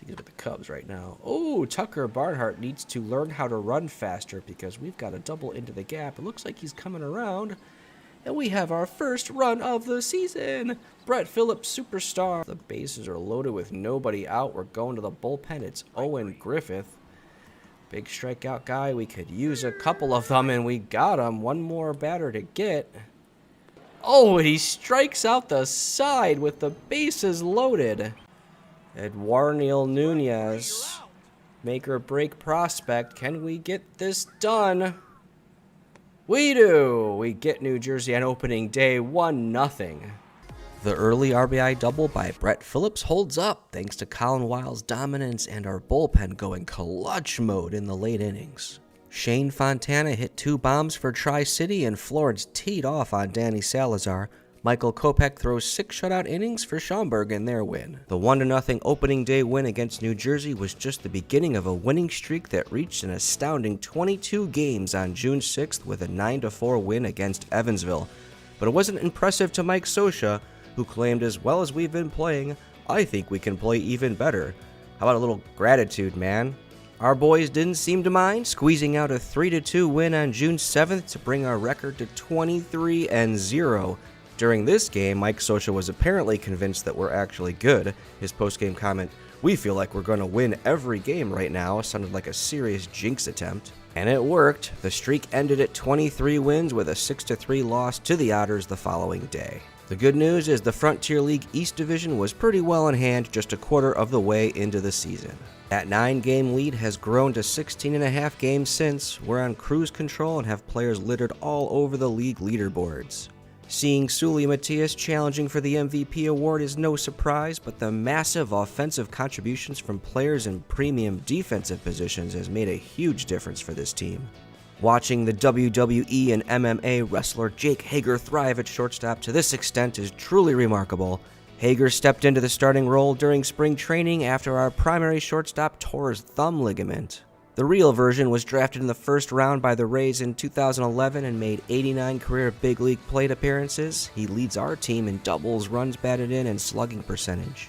he's with the Cubs right now. Oh, Tucker Barnhart needs to learn how to run faster because we've got a double into the gap. It looks like he's coming around. And we have our first run of the season. Brett Phillips, superstar. The bases are loaded with nobody out. We're going to the bullpen. It's Owen Griffith. Big strikeout guy. We could use a couple of them, and we got him. One more batter to get. Oh, and he strikes out the side with the bases loaded. Eduardo Nunez. Make or break prospect. Can we get this done? We do! We get New Jersey on opening day 1-0. The early RBI double by Brett Phillips holds up thanks to Colin Wiles' dominance and our bullpen going clutch mode in the late innings. Shane Fontana hit 2 bombs for Tri-City and Florence teed off on Danny Salazar. Michael Kopech throws 6 shutout innings for Schaumburg in their win. The 1-0 opening day win against New Jersey was just the beginning of a winning streak that reached an astounding 22 games on June 6th with a 9-4 win against Evansville. But it wasn't impressive to Mike Scioscia, who claimed, "As well as we've been playing, I think we can play even better." How about a little gratitude, man? Our boys didn't seem to mind, squeezing out a 3-2 win on June 7th to bring our record to 23-0. During this game, Mike Scioscia was apparently convinced that we're actually good. His post-game comment, "We feel like we're going to win every game right now," sounded like a serious jinx attempt. And it worked. The streak ended at 23 wins with a 6-3 loss to the Otters the following day. The good news is the Frontier League East Division was pretty well in hand just a quarter of the way into the season. That 9-game lead has grown to 16.5 games since. We're on cruise control and have players littered all over the league leaderboards. Seeing Sully Matias challenging for the MVP award is no surprise, but the massive offensive contributions from players in premium defensive positions has made a huge difference for this team. Watching the WWE and MMA wrestler Jake Hager thrive at shortstop to this extent is truly remarkable. Hager stepped into the starting role during spring training after our primary shortstop tore his thumb ligament. The real version was drafted in the first round by the Rays in 2011 and made 89 career big league plate appearances. He leads our team in doubles, runs batted in, and slugging percentage.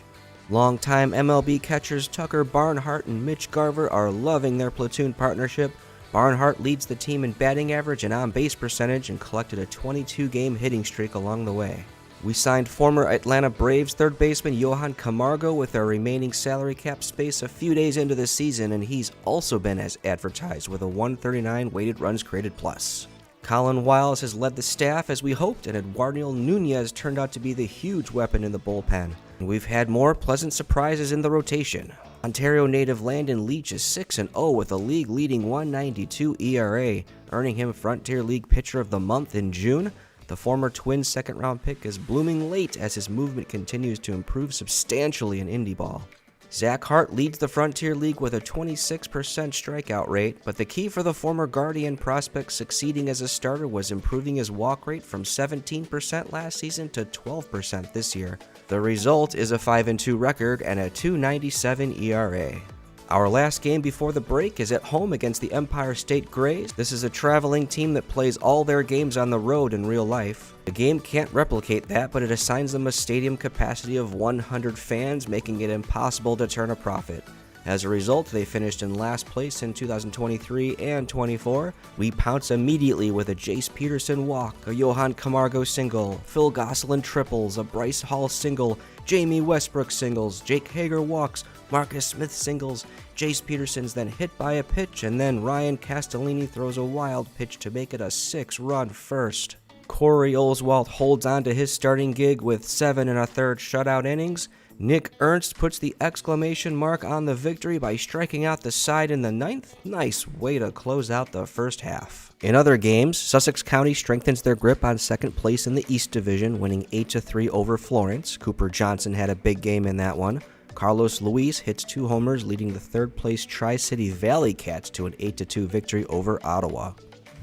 Longtime MLB catchers Tucker Barnhart and Mitch Garver are loving their platoon partnership. Barnhart leads the team in batting average and on-base percentage and collected a 22-game hitting streak along the way. We signed former Atlanta Braves third baseman Johan Camargo with our remaining salary cap space a few days into the season, and he's also been as advertised with a 139 weighted runs created plus. Colin Wiles has led the staff as we hoped, and Eduardo Nunez turned out to be the huge weapon in the bullpen. And we've had more pleasant surprises in the rotation. Ontario native Landon Leach is 6-0 with a league-leading 1.92 ERA, earning him Frontier League Pitcher of the Month in June. The former Twins second-round pick is blooming late as his movement continues to improve substantially in indie ball. Zach Hart leads the Frontier League with a 26% strikeout rate, but the key for the former Guardian prospect succeeding as a starter was improving his walk rate from 17% last season to 12% this year. The result is a 5-2 record and a 2.97 ERA. Our last game before the break is at home against the Empire State Grays. This is a traveling team that plays all their games on the road in real life. The game can't replicate that, but it assigns them a stadium capacity of 100 fans, making it impossible to turn a profit. As a result, they finished in last place in 2023 and 24. We pounce immediately with a Jace Peterson walk, a Johan Camargo single, Phil Gosselin triples, a Bryce Hall single, Jamie Westbrook singles, Jake Hager walks, Marcus Smith singles, Jace Peterson's then hit by a pitch, and then Ryan Castellini throws a wild pitch to make it a 6-run first. Corey Oswalt holds on to his starting gig with 7 1/3 shutout innings. Nick Ernst puts the exclamation mark on the victory by striking out the side in the 9th. Nice way to close out the first half. In other games, Sussex County strengthens their grip on second place in the East Division, winning 8-3 over Florence. Cooper Johnson had a big game in that one. Carlos Luis hits 2 homers, leading the third-place Tri-City Valley Cats to an 8-2 victory over Ottawa.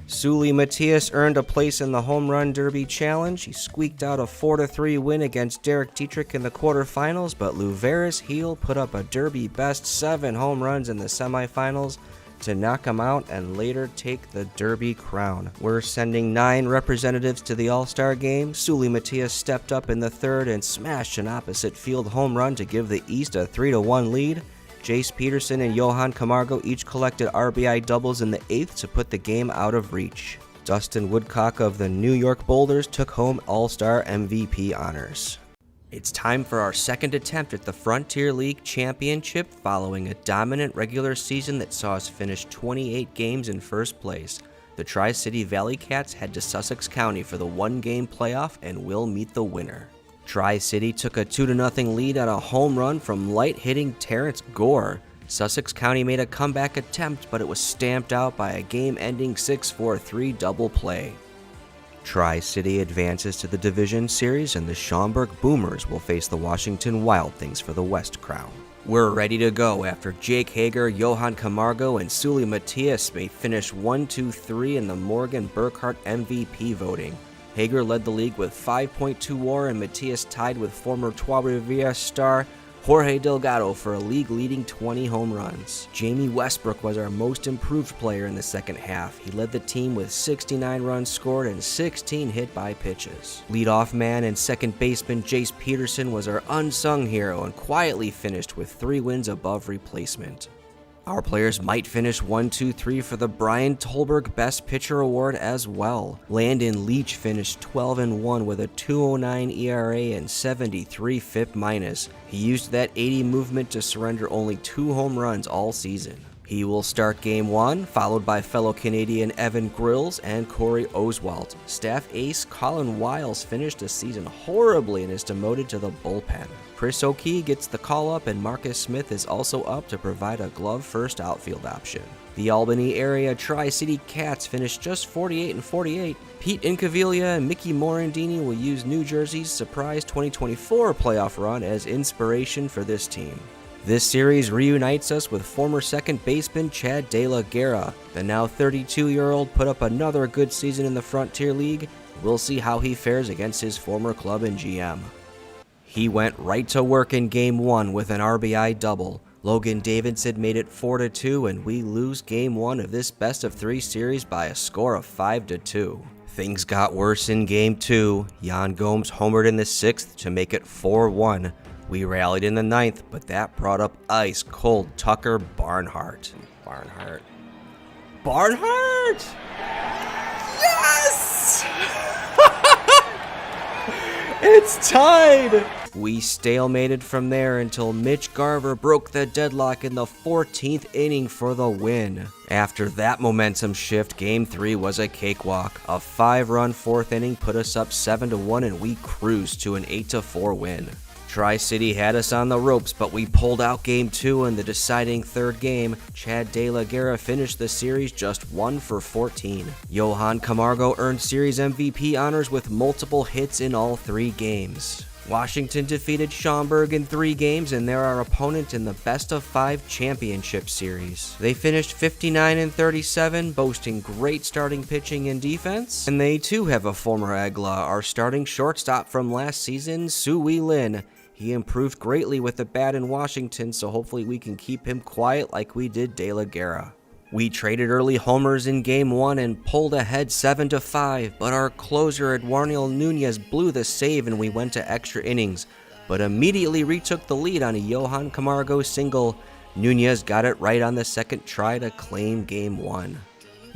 Sully Matias earned a place in the Home Run Derby Challenge. He squeaked out a 4-3 win against Derek Dietrich in the quarterfinals, but Louveris Heel put up a Derby best 7 home runs in the semifinals to knock him out and later take the Derby crown. We're sending 9 representatives to the All-Star game. Sully Matias stepped up in the 3rd and smashed an opposite field home run to give the East a 3-1 lead. Jace Peterson and Johan Camargo each collected RBI doubles in the 8th to put the game out of reach. Dustin Woodcock of the New York Boulders took home All-Star MVP honors. It's time for our second attempt at the Frontier League Championship following a dominant regular season that saw us finish 28 games in first place. The Tri-City Valley Cats head to Sussex County for the 1-game playoff and will meet the winner. Tri-City took a 2-0 lead on a home run from light-hitting Terrence Gore. Sussex County made a comeback attempt, but it was stamped out by a game-ending 6-4-3 double play. Tri-City advances to the Division Series, and the Schaumburg Boomers will face the Washington Wild Things for the West Crown. We're ready to go after Jake Hager, Johan Camargo, and Sully Matias may finish 1, 2, 3 in the Morgan Burkhart MVP voting. Hager led the league with 5.2 WAR, and Matias tied with former Trois Rivières star Jorge Delgado for a league-leading 20 home runs. Jamie Westbrook was our most improved player in the second half. He led the team with 69 runs scored and 16 hit by pitches. Leadoff man and second baseman Jace Peterson was our unsung hero and quietly finished with 3 wins above replacement. Our players might finish 1, 2, 3 for the Brian Tolberg Best Pitcher Award as well. Landon Leach finished 12-1 with a 2.09 ERA and 73 FIP-. He used that 80 movement to surrender only 2 home runs all season. He will start Game 1, followed by fellow Canadian Evan Grills and Corey Oswalt. Staff ace Colin Wiles finished the season horribly and is demoted to the bullpen. Chris O'Kee gets the call-up, and Marcus Smith is also up to provide a glove-first outfield option. The Albany area Tri-City Cats finished just 48-48. Pete Incaviglia and Mickey Morandini will use New Jersey's surprise 2024 playoff run as inspiration for this team. This series reunites us with former second baseman Chad De La Guerra. The now 32-year-old put up another good season in the Frontier League. We'll see how he fares against his former club and GM. He went right to work in Game 1 with an RBI double. Logan Davidson made it 4-2, and we lose Game 1 of this best-of-3 series by a score of 5-2. Things got worse in Game 2. Yan Gomes homered in the 6th to make it 4-1. We rallied in the 9th, but that brought up ice-cold Tucker Barnhart. Barnhart! Yes! It's tied! We stalemated from there until Mitch Garver broke the deadlock in the 14th inning for the win. After that momentum shift, Game 3 was a cakewalk. A 5-run 4th inning put us up 7-1, and we cruised to an 8-4 win. Tri-City had us on the ropes, but we pulled out Game 2 in the deciding 3rd game. Chad De La Guerra finished the series just 1 for 14. Johan Camargo earned Series MVP honors with multiple hits in all 3 games. Washington defeated Schaumburg in 3 games, and they're our opponent in the best-of-5 championship series. They finished 59-37, boasting great starting pitching and defense. And they too have a former Agla, our starting shortstop from last season, Soo-Wee Lin. He improved greatly with the bat in Washington, so hopefully we can keep him quiet like we did De La Guerra. We traded early homers in Game 1 and pulled ahead 7-5, but our closer Eduardo Nunez blew the save and we went to extra innings, but immediately retook the lead on a Johan Camargo single. Nunez got it right on the second try to claim Game 1.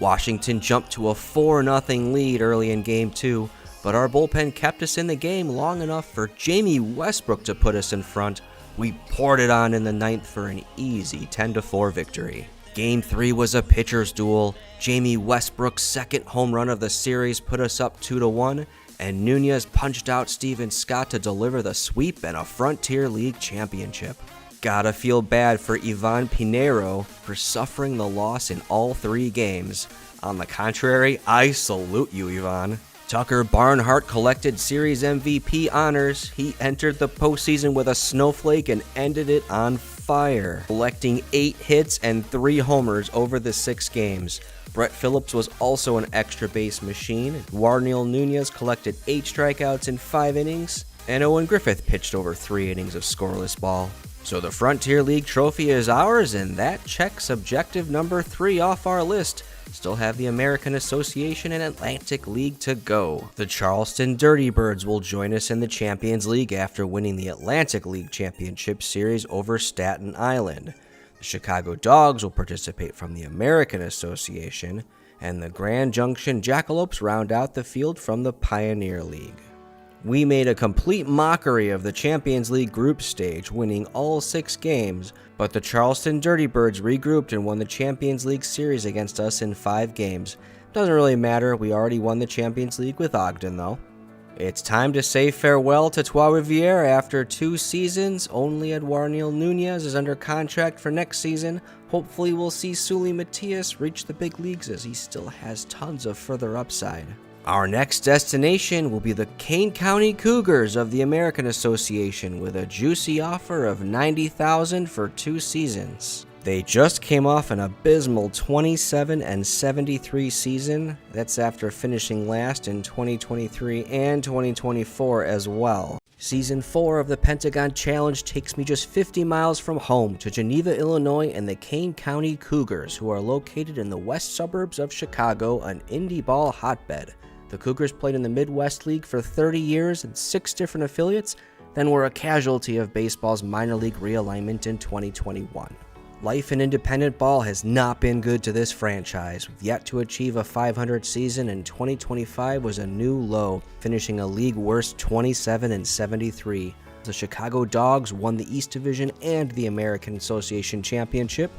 Washington jumped to a 4-0 lead early in Game 2, but our bullpen kept us in the game long enough for Jamie Westbrook to put us in front. We poured it on in the 9th for an easy 10-4 victory. Game 3 was a pitcher's duel. Jamie Westbrook's second home run of the series put us up 2-1, and Nunez punched out Steven Scott to deliver the sweep and a Frontier League championship. Gotta feel bad for Ivan Pinheiro for suffering the loss in all 3 games. On the contrary, I salute you, Ivan. Tucker Barnhart collected Series MVP honors. He entered the postseason with a snowflake and ended it on fire, collecting 8 hits and 3 homers over the 6 games. Brett Phillips was also an extra base machine. Warnell Nunez collected 8 strikeouts in 5 innings, and Owen Griffith pitched over 3 innings of scoreless ball. So the Frontier League trophy is ours, and that checks objective number 3 off our list. Still have the American Association and Atlantic League to go. The Charleston Dirty Birds will join us in the Champions League after winning the Atlantic League Championship Series over Staten Island. The Chicago Dogs will participate from the American Association, and the Grand Junction Jackalopes round out the field from the Pioneer League. We made a complete mockery of the Champions League group stage, winning all 6 games, but the Charleston Dirty Birds regrouped and won the Champions League series against us in 5 games. Doesn't really matter, we already won the Champions League with Ogden though. It's time to say farewell to Trois Rivières after 2 seasons. Only Eduardo Nunez is under contract for next season. Hopefully we'll see Sully Matias reach the big leagues as he still has tons of further upside. Our next destination will be the Kane County Cougars of the American Association with a juicy offer of $90,000 for 2 seasons. They just came off an abysmal 27-73 season. That's after finishing last in 2023 and 2024 as well. Season 4 of the Pentagon Challenge takes me just 50 miles from home to Geneva, Illinois, and the Kane County Cougars, who are located in the west suburbs of Chicago, an indie ball hotbed. The Cougars played in the Midwest League for 30 years in 6 different affiliates, then were a casualty of baseball's minor league realignment in 2021. Life in independent ball has not been good to this franchise. We've yet to achieve a 500 season, and 2025 was a new low, finishing a league worst 27-73. The Chicago Dogs won the East Division and the American Association Championship.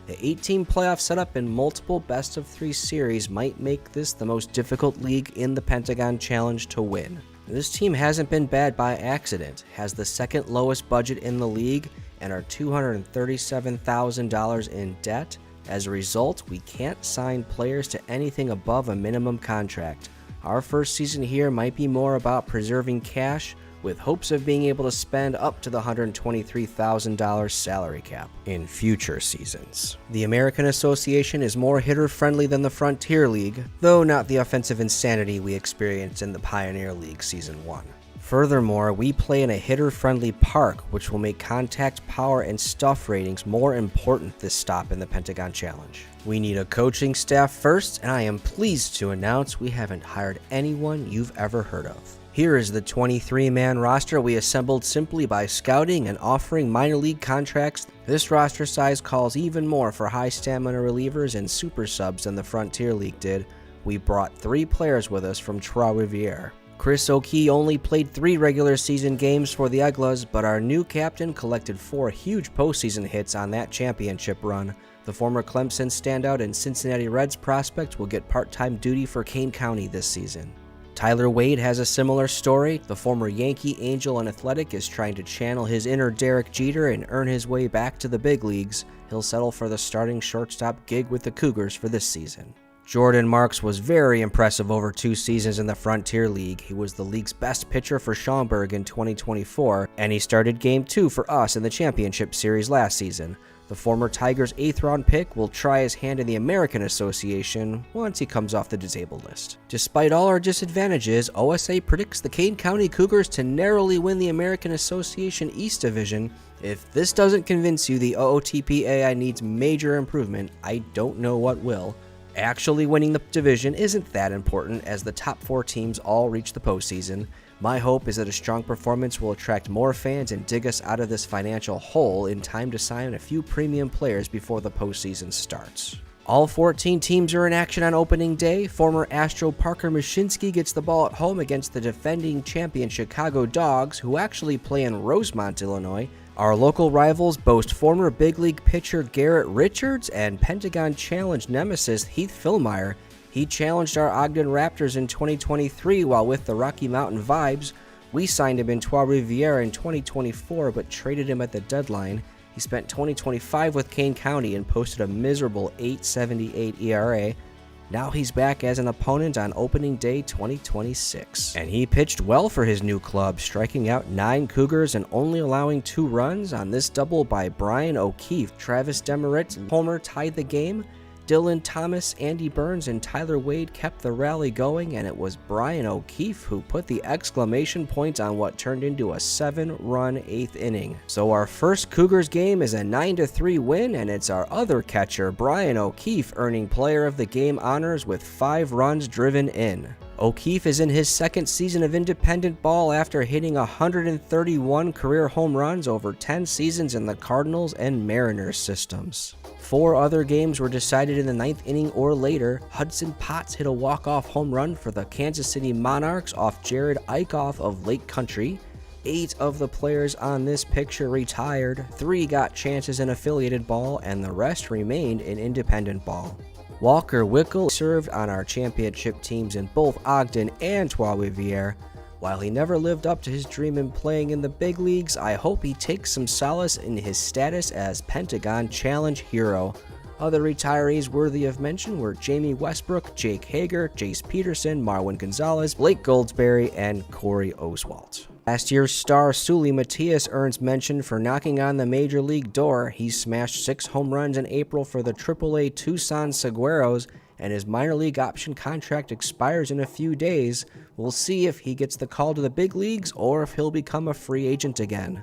The 8-team playoff setup and multiple best-of-3 series might make this the most difficult league in the Pentagon Challenge to win. This team hasn't been bad by accident, has the second lowest budget in the league, and are $237,000 in debt. As a result, we can't sign players to anything above a minimum contract. Our first season here might be more about preserving cash, with hopes of being able to spend up to the $123,000 salary cap in future seasons. The American Association is more hitter-friendly than the Frontier League, though not the offensive insanity we experienced in the Pioneer League Season 1. Furthermore, we play in a hitter-friendly park, which will make contact, power, and stuff ratings more important this stop in the Pentagon Challenge. We need a coaching staff first, and I am pleased to announce we haven't hired anyone you've ever heard of. Here is the 23-man roster we assembled simply by scouting and offering minor league contracts. This roster size calls even more for high stamina relievers and super subs than the Frontier League did. We brought 3 players with us from Trois-Rivières. Chris O'Kee only played 3 regular season games for the Aigles, but our new captain collected 4 huge postseason hits on that championship run. The former Clemson standout and Cincinnati Reds prospect will get part-time duty for Kane County this season. Tyler Wade has a similar story. The former Yankee, Angel, and Athletic is trying to channel his inner Derek Jeter and earn his way back to the big leagues. He'll settle for the starting shortstop gig with the Cougars for this season. Jordan Marks was very impressive over 2 seasons in the Frontier League. He was the league's best pitcher for Schaumburg in 2024, and he started Game 2 for us in the championship series last season. The former Tigers 8th-round pick will try his hand in the American Association once he comes off the disabled list. Despite all our disadvantages, OSA predicts the Kane County Cougars to narrowly win the American Association East Division. If this doesn't convince you the OOTP AI needs major improvement, I don't know what will. Actually winning the division isn't that important, as the top 4 teams all reach the postseason. My hope is that a strong performance will attract more fans and dig us out of this financial hole in time to sign a few premium players before the postseason starts. All 14 teams are in action on opening day. Former Astro Parker Mashinsky gets the ball at home against the defending champion Chicago Dogs, who actually play in Rosemont, Illinois. Our local rivals boast former big league pitcher Garrett Richards and Pentagon Challenge nemesis Heath Fillmyer. He challenged our Ogden Raptors in 2023 while with the Rocky Mountain Vibes. We signed him in Trois-Rivières in 2024 but traded him at the deadline. He spent 2025 with Kane County and posted a miserable .878 ERA. Now he's back as an opponent on opening day 2026. And he pitched well for his new club, striking out 9 Cougars and only allowing 2 runs on this double by Brian O'Keefe. Travis Demerit's homer tied the game. Dylan Thomas, Andy Burns, and Tyler Wade kept the rally going, and it was Brian O'Keefe who put the exclamation point on what turned into a 7-run 8th inning. So our first Cougars game is a 9-3 win, and it's our other catcher, Brian O'Keefe, earning Player of the Game honors with 5 runs driven in. O'Keefe is in his second season of independent ball after hitting 131 career home runs over 10 seasons in the Cardinals and Mariners systems. 4 other games were decided in the 9th inning or later. Hudson Potts hit a walk-off home run for the Kansas City Monarchs off Jared Eichhoff of Lake Country. 8 of the players on this picture retired, 3 got chances in affiliated ball, and the rest remained in independent ball. Walker Wickel served on our championship teams in both Ogden and Trois-Rivières. While he never lived up to his dream in playing in the big leagues, I hope he takes some solace in his status as Pentagon Challenge hero. Other retirees worthy of mention were Jamie Westbrook, Jake Hager, Jace Peterson, Marwin Gonzalez, Blake Goldsberry, and Corey Oswalt. Last year's star Sully Matias earns mention for knocking on the major league door. He smashed 6 home runs in April for the AAA Tucson Saguaros, and his minor league option contract expires in a few days. We'll see if he gets the call to the big leagues or if he'll become a free agent again.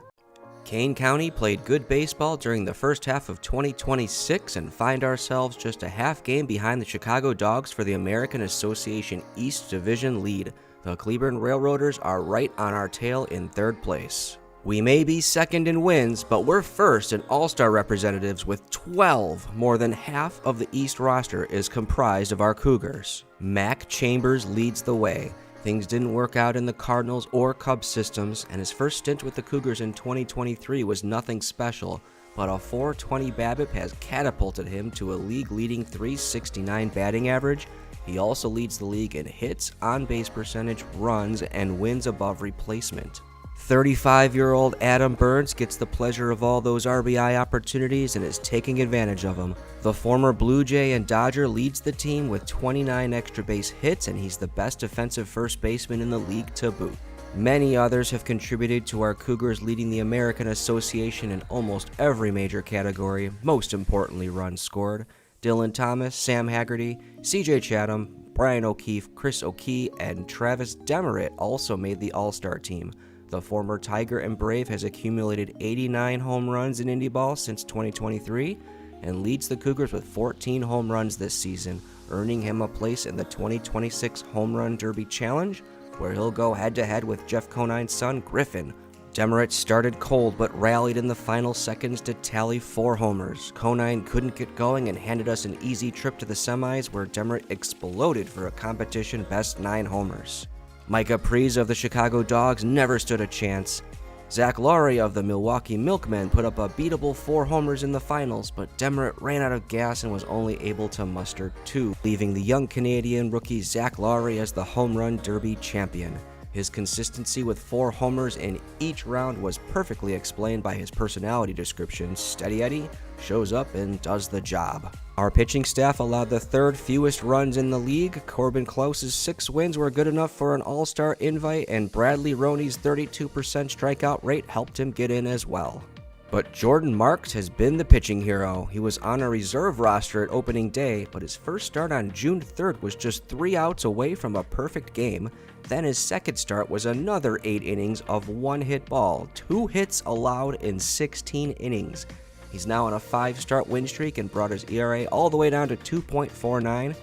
Kane County played good baseball during the first half of 2026 and find ourselves just a half game behind the Chicago Dogs for the American Association East Division lead. The Cleburne Railroaders are right on our tail in 3rd place. We may be second in wins, but we're first in All-Star representatives with 12. More than half of the East roster is comprised of our Cougars. Mac Chambers leads the way. Things didn't work out in the Cardinals or Cubs systems, and his first stint with the Cougars in 2023 was nothing special, but a .420 BABIP has catapulted him to a league-leading .369 batting average. He also leads the league in hits, on-base percentage, runs, and wins above replacement. 35-year-old Adam Burns gets the pleasure of all those RBI opportunities and is taking advantage of them. The former Blue Jay and Dodger leads the team with 29 extra base hits, and he's the best defensive first baseman in the league to boot. Many others have contributed to our Cougars leading the American Association in almost every major category, most importantly runs scored. Dylan Thomas, Sam Haggerty, CJ Chatham, Brian O'Keefe, Chris O'Kee, and Travis Demeritte also made the All-Star team. The former Tiger and Brave has accumulated 89 home runs in Indy Ball since 2023 and leads the Cougars with 14 home runs this season, earning him a place in the 2026 Home Run Derby Challenge, where he'll go head-to-head with Jeff Conine's son, Griffin. Demeritte started cold but rallied in the final seconds to tally 4 homers. Conine couldn't get going and handed us an easy trip to the semis, where Demeritte exploded for a competition best 9 homers. Micah Pries of the Chicago Dogs never stood a chance. Zach Laurie of the Milwaukee Milkmen put up a beatable 4 homers in the finals, but Demeritte ran out of gas and was only able to muster 2, leaving the young Canadian rookie Zach Laurie as the Home Run Derby champion. His consistency with 4 homers in each round was perfectly explained by his personality description: Steady Eddie, shows up and does the job. Our pitching staff allowed the 3rd fewest runs in the league. Corbin Close's 6 wins were good enough for an All-Star invite, and Bradley Roney's 32% strikeout rate helped him get in as well. But Jordan Marks has been the pitching hero. He was on a reserve roster at opening day, but his first start on June 3rd was just 3 outs away from a perfect game. Then his second start was another 8 innings of 1-hit ball, 2 hits allowed in 16 innings. He's now on a 5-start win streak and brought his ERA all the way down to 2.49,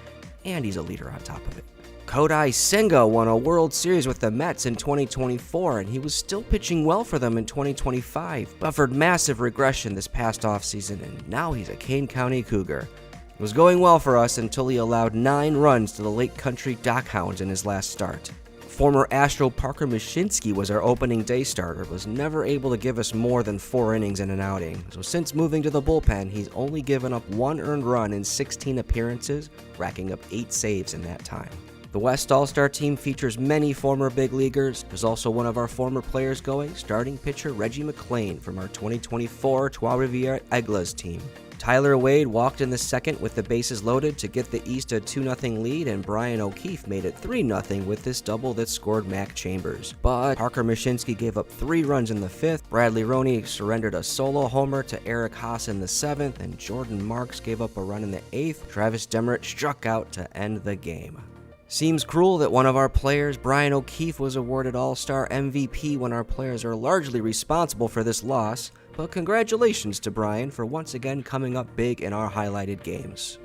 and he's a leader on top of it. Kodai Senga won a World Series with the Mets in 2024, and he was still pitching well for them in 2025, suffered massive regression this past offseason, and now he's a Kane County Cougar. It was going well for us until he allowed 9 runs to the Lake Country Dockhounds in his last start. Former Astro Parker Mashinsky was our opening day starter, was never able to give us more than 4 innings in an outing. So since moving to the bullpen, he's only given up 1 earned run in 16 appearances, racking up 8 saves in that time. The West All-Star team features many former big leaguers. There's also one of our former players going, starting pitcher Reggie McClain from our 2024 Trois Rivières Aigles team. Tyler Wade walked in the second with the bases loaded to get the East a 2-0 lead, and Brian O'Keefe made it 3-0 with this double that scored Mac Chambers. But Parker Mashinsky gave up 3 runs in the 5th, Bradley Roney surrendered a solo homer to Eric Haas in the 7th, and Jordan Marks gave up a run in the 8th. Travis Demeritte struck out to end the game. Seems cruel that one of our players, Brian O'Keefe, was awarded All-Star MVP when our players are largely responsible for this loss, but congratulations to Brian for once again coming up big in our highlighted games.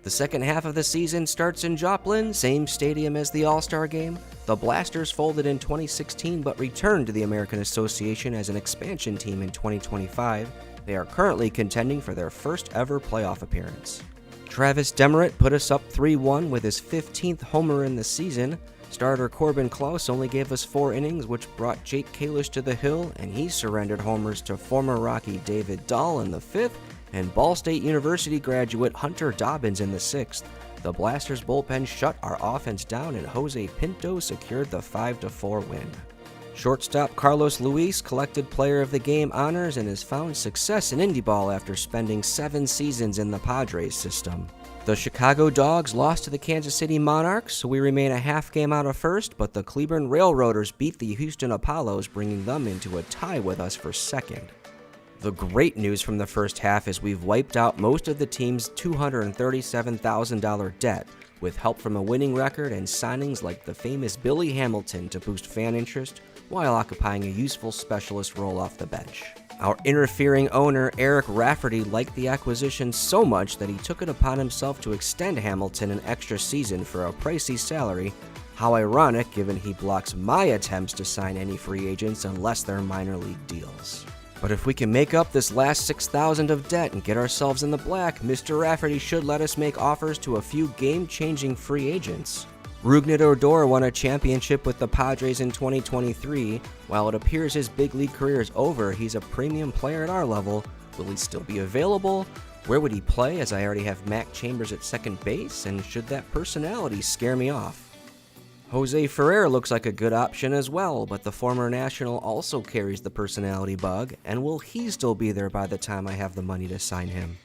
The second half of the season starts in Joplin, same stadium as the All-Star game. The Blasters folded in 2016 but returned to the American Association as an expansion team in 2025. They are currently contending for their first ever playoff appearance. Travis Demeritte put us up 3-1 with his 15th homer in the season. Starter Corbin Close only gave us 4 innings, which brought Jake Kalish to the hill, and he surrendered homers to former Rocky David Dahl in the 5th and Ball State University graduate Hunter Dobbins in the 6th. The Blasters bullpen shut our offense down, and Jose Pinto secured the 5-4 win. Shortstop Carlos Luis collected Player of the Game honors and has found success in Indy Ball after spending 7 seasons in the Padres system. The Chicago Dogs lost to the Kansas City Monarchs, so we remain a half game out of first, but the Cleveland Railroaders beat the Houston Apollos, bringing them into a tie with us for second. The great news from the first half is we've wiped out most of the team's $237,000 debt, with help from a winning record and signings like the famous Billy Hamilton to boost fan interest while occupying a useful specialist role off the bench. Our interfering owner, Eric Rafferty, liked the acquisition so much that he took it upon himself to extend Hamilton an extra season for a pricey salary. How ironic, given he blocks my attempts to sign any free agents unless they're minor league deals. But if we can make up this last $6,000 of debt and get ourselves in the black, Mr. Rafferty should let us make offers to a few game-changing free agents. Rougned Odor won a championship with the Padres in 2023. While it appears his big league career is over, he's a premium player at our level. Will he still be available? Where would he play, as I already have Mac Chambers at second base? And should that personality scare me off? Jose Ferrer looks like a good option as well, but the former National also carries the personality bug, and will he still be there by the time I have the money to sign him?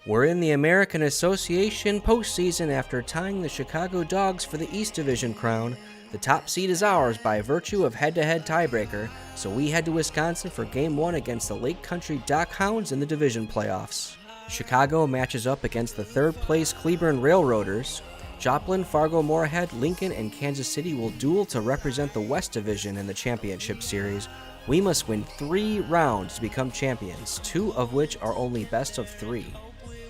We're in the American Association postseason after tying the Chicago Dogs for the East Division crown. The top seed is ours by virtue of head-to-head tiebreaker, so we head to Wisconsin for Game 1 against the Lake Country Dock Hounds in the division playoffs. Chicago matches up against the third-place Cleveland Railroaders. Joplin, Fargo, Moorhead, Lincoln, and Kansas City will duel to represent the West Division in the championship series. We must win 3 rounds to become champions, 2 of which are only best of 3.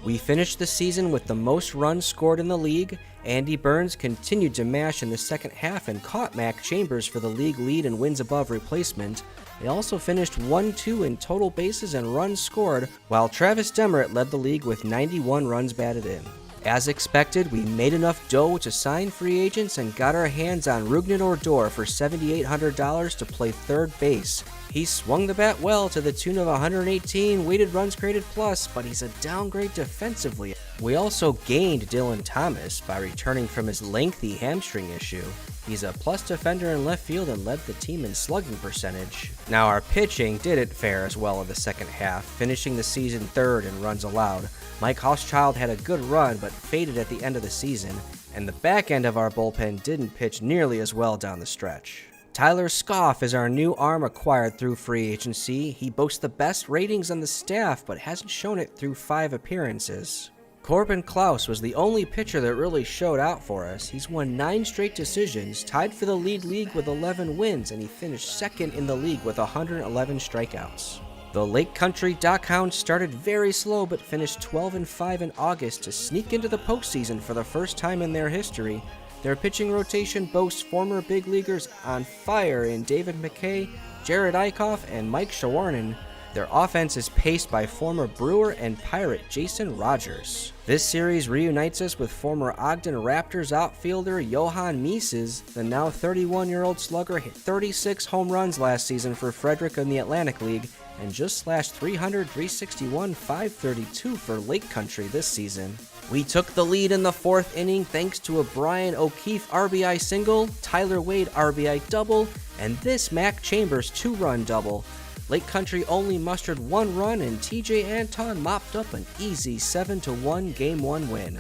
We finished the season with the most runs scored in the league. Andy Burns continued to mash in the second half and caught Mac Chambers for the league lead in wins above replacement. They also finished 1-2 in total bases and runs scored, while Travis Demeritt led the league with 91 runs batted in. As expected, we made enough dough to sign free agents and got our hands on Rougned Odor for $7,800 to play third base. He swung the bat well to the tune of 118 weighted runs created plus, but he's a downgrade defensively. We also gained Dylan Thomas by returning from his lengthy hamstring issue. He's a plus defender in left field and led the team in slugging percentage. Now our pitching didn't fare as well in the second half, finishing the season third in runs allowed. Mike Hochschild had a good run but faded at the end of the season, and the back end of our bullpen didn't pitch nearly as well down the stretch. Tyler Scoff is our new arm acquired through free agency. He boasts the best ratings on the staff but hasn't shown it through 5 appearances. Corbin Klaus was the only pitcher that really showed out for us. He's won 9 straight decisions, tied for the lead league with 11 wins, and he finished second in the league with 111 strikeouts. The Lake Country Dock Hounds started very slow but finished 12-5 in August to sneak into the postseason for the first time in their history. Their pitching rotation boasts former big leaguers on fire in David McKay, Jared Eichhoff, and Mike Shawarnan. Their offense is paced by former Brewer and Pirate Jason Rogers. This series reunites us with former Ogden Raptors outfielder Johan Mises. The now 31-year-old slugger hit 36 home runs last season for Frederick in the Atlantic League and just slashed 300, 361, 532 for Lake Country this season. We took the lead in the 4th inning thanks to a Brian O'Keefe RBI single, Tyler Wade RBI double, and this Mac Chambers 2-run double. Lake Country only mustered 1 run, and TJ Anton mopped up an easy 7-1 Game 1 win.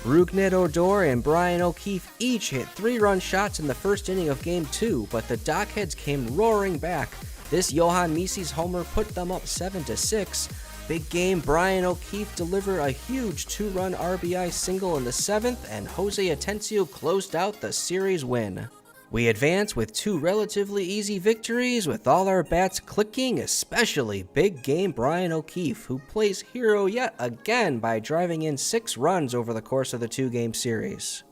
Rougned Odor and Brian O'Keefe each hit 3-run shots in the first inning of Game 2, but the Dockheads came roaring back. This Johan Mises homer put them up 7-6. Big game Brian O'Keefe delivered a huge 2-run RBI single in the 7th, and Jose Atencio closed out the series win. We advance with 2 relatively easy victories, with all our bats clicking, especially big game Brian O'Keefe, who plays hero yet again by driving in 6 runs over the course of the 2-game series.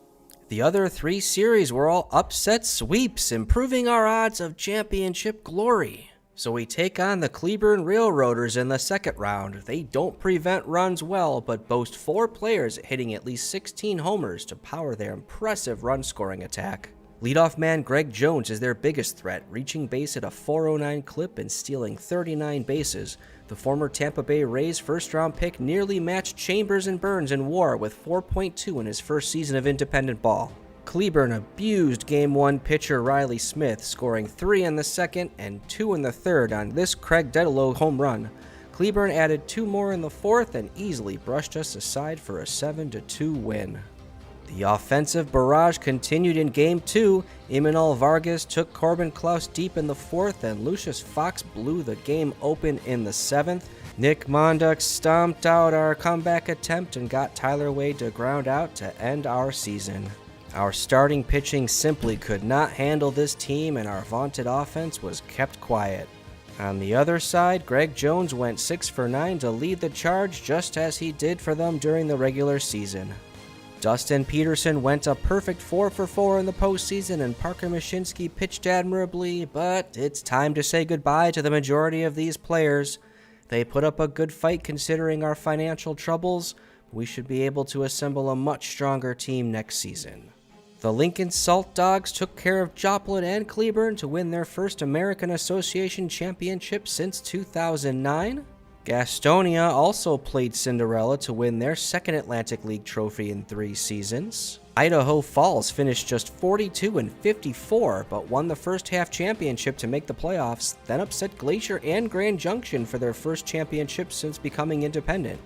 The other 3 series were all upset sweeps, improving our odds of championship glory. So we take on the Cleveland Railroaders in the second round. They don't prevent runs well, but boast 4 players hitting at least 16 homers to power their impressive run-scoring attack. Leadoff man Greg Jones is their biggest threat, reaching base at a .409 clip and stealing 39 bases. The former Tampa Bay Rays first-round pick nearly matched Chambers and Burns in WAR with 4.2 in his first season of independent ball. Cleburne abused Game 1 pitcher Riley Smith, scoring 3 in the second and 2 in the third on this Craig Dedalow home run. Cleburne added 2 more in the 4th and easily brushed us aside for a 7-2 win. The offensive barrage continued in Game 2. Imanol Vargas took Corbin Klaus deep in the 4th, and Lucius Fox blew the game open in the 7th. Nick Monduck stomped out our comeback attempt and got Tyler Wade to ground out to end our season. Our starting pitching simply could not handle this team, and our vaunted offense was kept quiet. On the other side, Greg Jones went 6 for 9 to lead the charge, just as he did for them during the regular season. Dustin Peterson went a perfect 4 for 4 in the postseason, and Parker Mashinsky pitched admirably, but it's time to say goodbye to the majority of these players. They put up a good fight considering our financial troubles. We should be able to assemble a much stronger team next season. The Lincoln Salt Dogs took care of Joplin and Cleburne to win their first American Association championship since 2009. Gastonia also played Cinderella to win their second Atlantic League trophy in 3 seasons. Idaho Falls finished just 42-54, but won the first half championship to make the playoffs, then upset Glacier and Grand Junction for their first championship since becoming independent.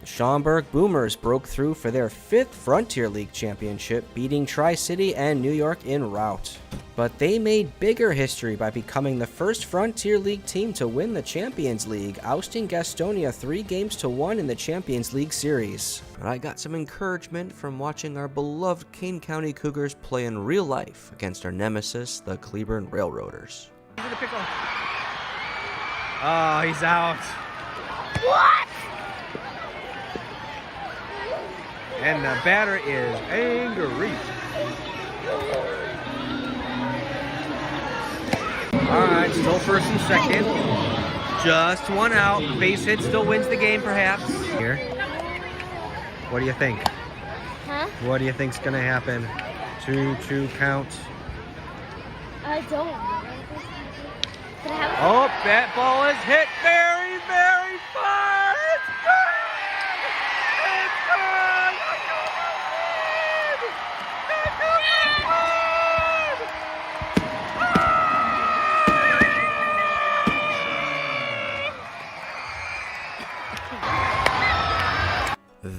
The Schaumburg Boomers broke through for their 5th Frontier League championship, beating Tri-City and New York in rout. But they made bigger history by becoming the first Frontier League team to win the Champions League, ousting Gastonia 3-1 in the Champions League series. But I got some encouragement from watching our beloved Kane County Cougars play in real life against our nemesis, the Cleburne Railroaders. Oh, he's out. What? And the batter is angry. All right, still first and second. Just 1 out. Base hit still wins the game, perhaps. Here. What do you think? Huh? What do you think's gonna happen? 2-2 count. I don't know. Oh, that ball is hit very, very far. It's good. It's good.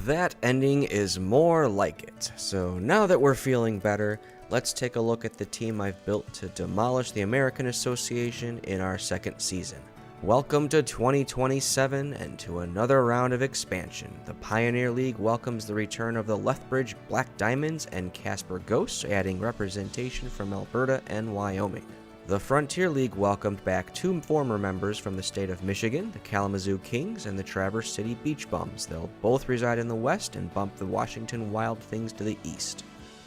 That ending is more like it. So now that we're feeling better, let's take a look at the team I've built to demolish the American Association in our second season. Welcome to 2027 and to another round of expansion. The Pioneer League welcomes the return of the Lethbridge Black Diamonds and Casper Ghosts, adding representation from Alberta and Wyoming. The Frontier League welcomed back 2 former members from the state of Michigan, the Kalamazoo Kings and the Traverse City Beach Bums. They'll both reside in the west and bump the Washington Wild Things to the east.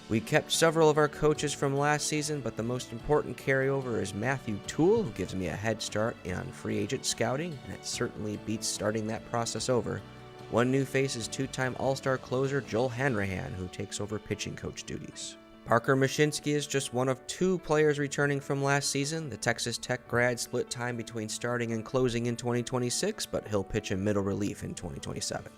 We kept several of our coaches from last season, but the most important carryover is Matthew Toole, who gives me a head start on free agent scouting, and it certainly beats starting that process over. One new face is 2-time All-Star closer Joel Hanrahan, who takes over pitching coach duties. Parker Mashinsky is just one of 2 players returning from last season. The Texas Tech grad split time between starting and closing in 2026, but he'll pitch in middle relief in 2027.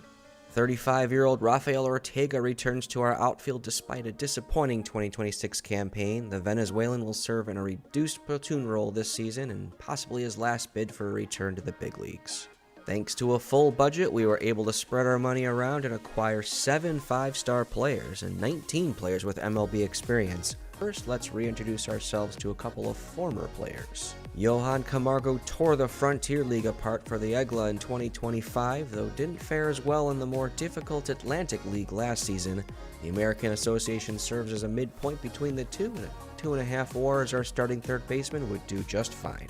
35-year-old Rafael Ortega returns to our outfield despite a disappointing 2026 campaign. The Venezuelan will serve in a reduced platoon role this season and possibly his last bid for a return to the big leagues. Thanks to a full budget, we were able to spread our money around and acquire 7 5-star players and 19 players with MLB experience. First, let's reintroduce ourselves to a couple of former players. Johan Camargo tore the Frontier League apart for the EGLA in 2025, though didn't fare as well in the more difficult Atlantic League last season. The American Association serves as a midpoint between the two, and at 2.5 WAR as our starting third baseman would do just fine.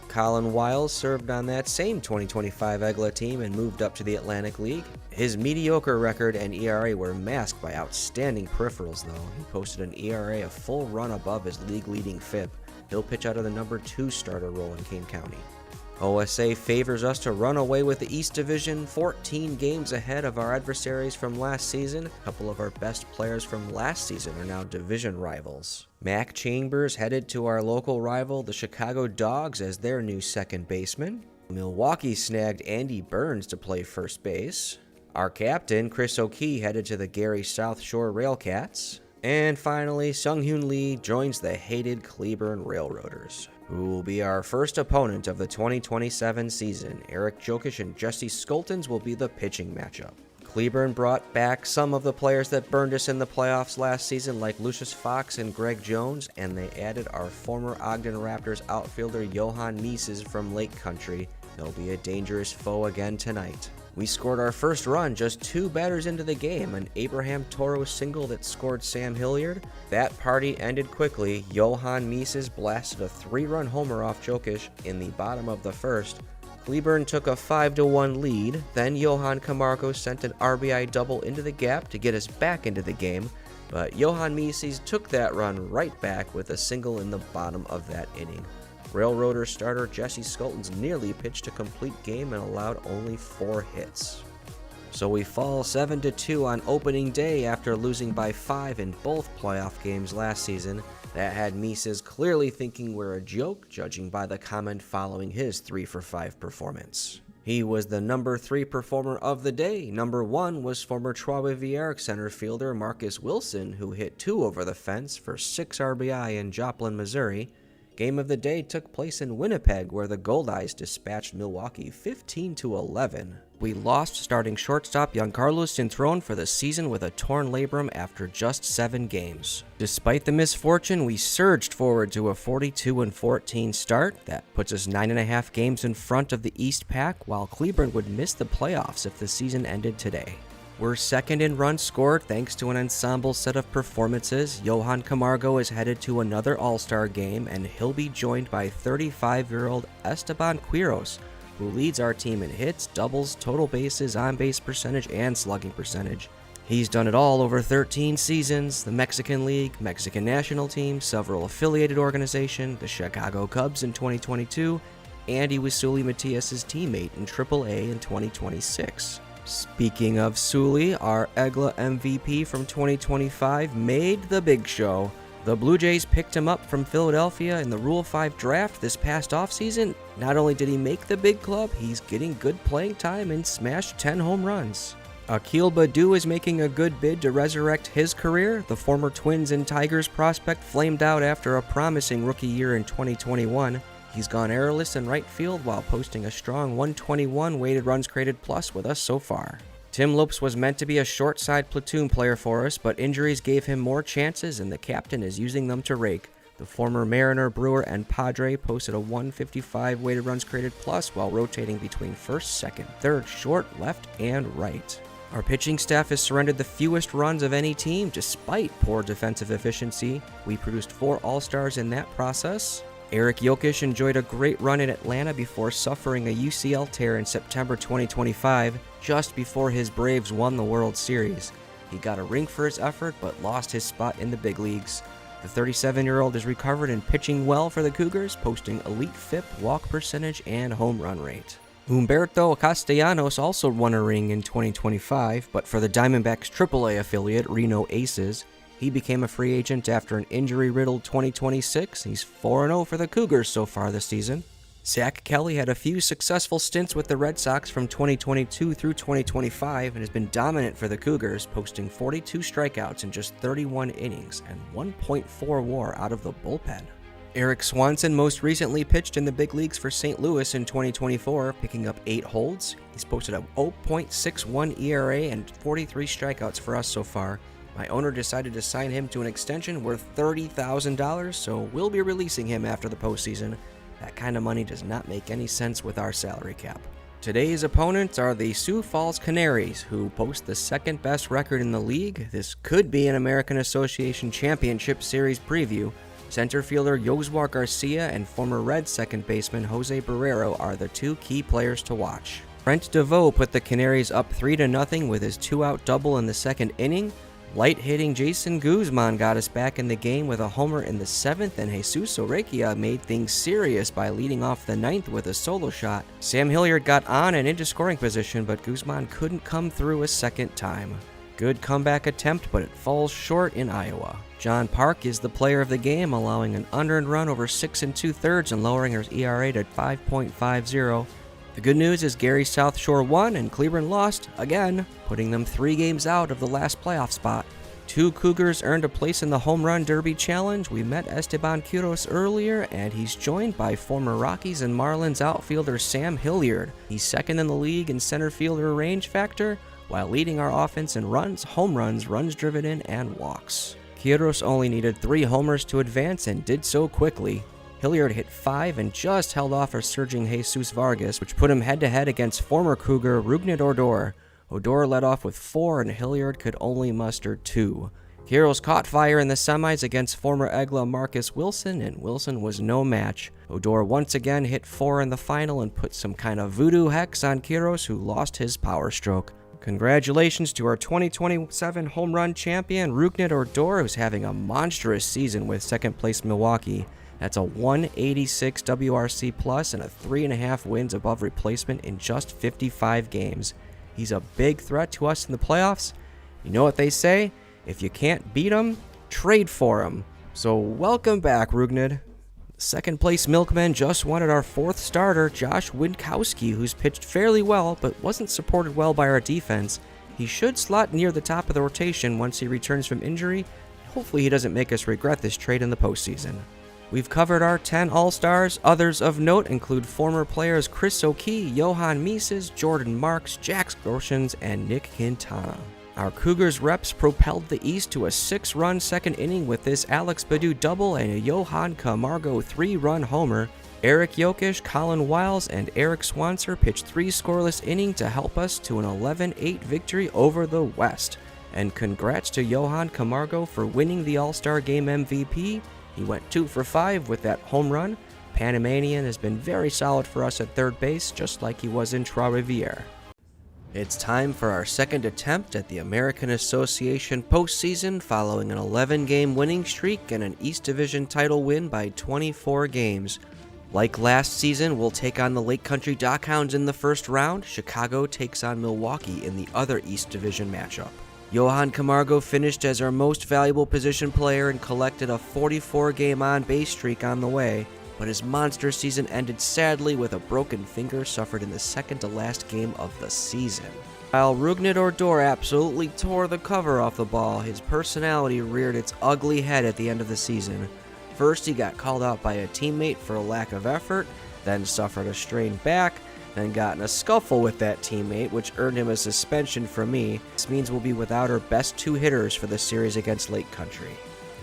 Colin Wiles served on that same 2025 EGLA team and moved up to the Atlantic League. His mediocre record and ERA were masked by outstanding peripherals, though. He posted an ERA a full run above his league-leading FIP. He'll pitch out of the number 2 starter role in Kane County. OSA favors us to run away with the East Division, 14 games ahead of our adversaries from last season. A couple of our best players from last season are now division rivals. Mac Chambers headed to our local rival, the Chicago Dogs, as their new second baseman. Milwaukee snagged Andy Burns to play first base. Our captain, Chris O'Kee, headed to the Gary South Shore Railcats. And finally, Sung-Hyun Lee joins the hated Cleburne Railroaders, who will be our first opponent of the 2027 season. Eric Jokic and Jesse Skoltens will be the pitching matchup. Cleburne brought back some of the players that burned us in the playoffs last season, like Lucius Fox and Greg Jones, and they added our former Ogden Raptors outfielder Johan Mises from Lake Country. He'll be a dangerous foe again tonight. We scored our first run just 2 batters into the game, an Abraham Toro single that scored Sam Hilliard. That party ended quickly. Johan Mises blasted a 3-run homer off Jokic in the bottom of the first. Cleburne took a 5-1 lead, then Johan Camargo sent an RBI double into the gap to get us back into the game, but Johan Mises took that run right back with a single in the bottom of that inning. Railroader starter Jesse Skoltens nearly pitched a complete game and allowed only 4 hits. So we fall 7-2 on opening day after losing by 5 in both playoff games last season. That had Mises clearly thinking we're a joke, judging by the comment following his 3-for-5 performance. He was the number 3 performer of the day. Number 1 was former Trois-Rivières center fielder Marcus Wilson, who hit 2 over the fence for 6 RBI in Joplin, Missouri. Game of the day took place in Winnipeg, where the Goldeyes dispatched Milwaukee 15-11. We lost starting shortstop Giancarlo Cintrón for the season with a torn labrum after just 7 games. Despite the misfortune, we surged forward to a 42-14 start. That puts us 9.5 games in front of the East Pack, while Cleburne would miss the playoffs if the season ended today. We're second in runs scored thanks to an ensemble set of performances. Johan Camargo is headed to another All-Star game, and he'll be joined by 35-year-old Esteban Quiros, who leads our team in hits, doubles, total bases, on-base percentage, and slugging percentage. He's done it all over 13 seasons: the Mexican League, Mexican National Team, several affiliated organizations, the Chicago Cubs in 2022, and he was Sully Matias' teammate in AAA in 2026. Speaking of Sully, our EGLA MVP from 2025 made the big show. The Blue Jays picked him up from Philadelphia in the Rule 5 draft this past offseason. Not only did he make the big club, he's getting good playing time and smashed 10 home runs. Akil Baddoo is making a good bid to resurrect his career. The former Twins and Tigers prospect flamed out after a promising rookie year in 2021. He's gone errorless in right field while posting a strong 121 weighted runs created plus with us so far. Tim Lopes was meant to be a short side platoon player for us, but injuries gave him more chances and the captain is using them to rake. The former Mariner, Brewer, and Padre posted a 155 weighted runs created plus while rotating between first, second, third, short, left, and right. Our pitching staff has surrendered the fewest runs of any team despite poor defensive efficiency. We produced 4 All-Stars in that process. Eric Jokic enjoyed a great run in Atlanta before suffering a UCL tear in September 2025, just before his Braves won the World Series. He got a ring for his effort, but lost his spot in the big leagues. The 37-year-old is recovered and pitching well for the Cougars, posting elite FIP, walk percentage, and home run rate. Humberto Castellanos also won a ring in 2025, but for the Diamondbacks' AAA affiliate, Reno Aces. He became a free agent after an injury-riddled 2026. He's 4-0 for the Cougars so far this season. Zach Kelly had a few successful stints with the Red Sox from 2022 through 2025 and has been dominant for the Cougars, posting 42 strikeouts in just 31 innings and 1.4 WAR out of the bullpen. Eric Swanson most recently pitched in the big leagues for St. Louis in 2024, picking up 8 holds. He's posted a 0.61 ERA and 43 strikeouts for us so far. My owner decided to sign him to an extension worth $30,000, so we'll be releasing him after the postseason. That kind of money does not make any sense with our salary cap. Today's opponents are the Sioux Falls Canaries, who boast the second best record in the league. This could be an American Association Championship Series preview. Center fielder Yoswar Garcia and former Reds second baseman Jose Barrero are the 2 key players to watch. Brent DeVoe put the Canaries up 3-0 with his 2-out double in the second inning. Light-hitting Jason Guzman got us back in the game with a homer in the 7th, and Jesus Urrutia made things serious by leading off the 9th with a solo shot. Sam Hilliard got on and into scoring position, but Guzman couldn't come through a second time. Good comeback attempt, but it falls short in Iowa. John Park is the player of the game, allowing an unearned run over 6 2/3 and lowering his ERA to 5.50. The good news is Gary South Shore won and Cleburne lost again, putting them 3 games out of the last playoff spot. 2 Cougars earned a place in the Home Run Derby Challenge. We met Esteban Quiros earlier, and he's joined by former Rockies and Marlins outfielder Sam Hilliard. He's second in the league in center fielder range factor, while leading our offense in runs, home runs, runs driven in, and walks. Quiros only needed 3 homers to advance and did so quickly. Hilliard hit 5 and just held off a surging Jesus Vargas, which put him head-to-head against former Cougar Rougned Odor. Odor led off with 4 and Hilliard could only muster 2. Quiros caught fire in the semis against former Egla Marcus Wilson, and Wilson was no match. Odor once again hit 4 in the final and put some kind of voodoo hex on Quiros, who lost his power stroke. Congratulations to our 2027 home run champion, Rougned Odor, who's having a monstrous season with second place Milwaukee. That's a 186 WRC plus and a 3.5 wins above replacement in just 55 games. He's a big threat to us in the playoffs. You know what they say? If you can't beat him, trade for him. So welcome back, Rougned. Second place Milkmen just wanted our 4th starter, Josh Winkowski, who's pitched fairly well but wasn't supported well by our defense. He should slot near the top of the rotation once he returns from injury. Hopefully he doesn't make us regret this trade in the postseason. We've covered our 10 All-Stars. Others of note include former players Chris O'Kee, Johan Mises, Jordan Marks, Jax Groshans, and Nick Quintana. Our Cougars reps propelled the East to a 6-run second inning with this Alex Badu double and a Johan Camargo 3-run homer. Eric Jokic, Colin Wiles, and Eric Swanser pitched 3 scoreless innings to help us to an 11-8 victory over the West. And congrats to Johan Camargo for winning the All-Star Game MVP. He went 2 for 5 with that home run. Panamanian has been very solid for us at third base, just like he was in Trois-Rivières. It's time for our second attempt at the American Association postseason following an 11-game winning streak and an East Division title win by 24 games. Like last season, we'll take on the Lake Country Dockhounds in the first round. Chicago takes on Milwaukee in the other East Division matchup. Johan Camargo finished as our most valuable position player and collected a 44-game on-base streak on the way, but his monster season ended sadly with a broken finger suffered in the second-to-last game of the season. While Rougned Odor absolutely tore the cover off the ball, his personality reared its ugly head at the end of the season. First, he got called out by a teammate for a lack of effort, then suffered a strained back, then got in a scuffle with that teammate, which earned him a suspension from me. This means we'll be without our best 2 hitters for the series against Lake Country.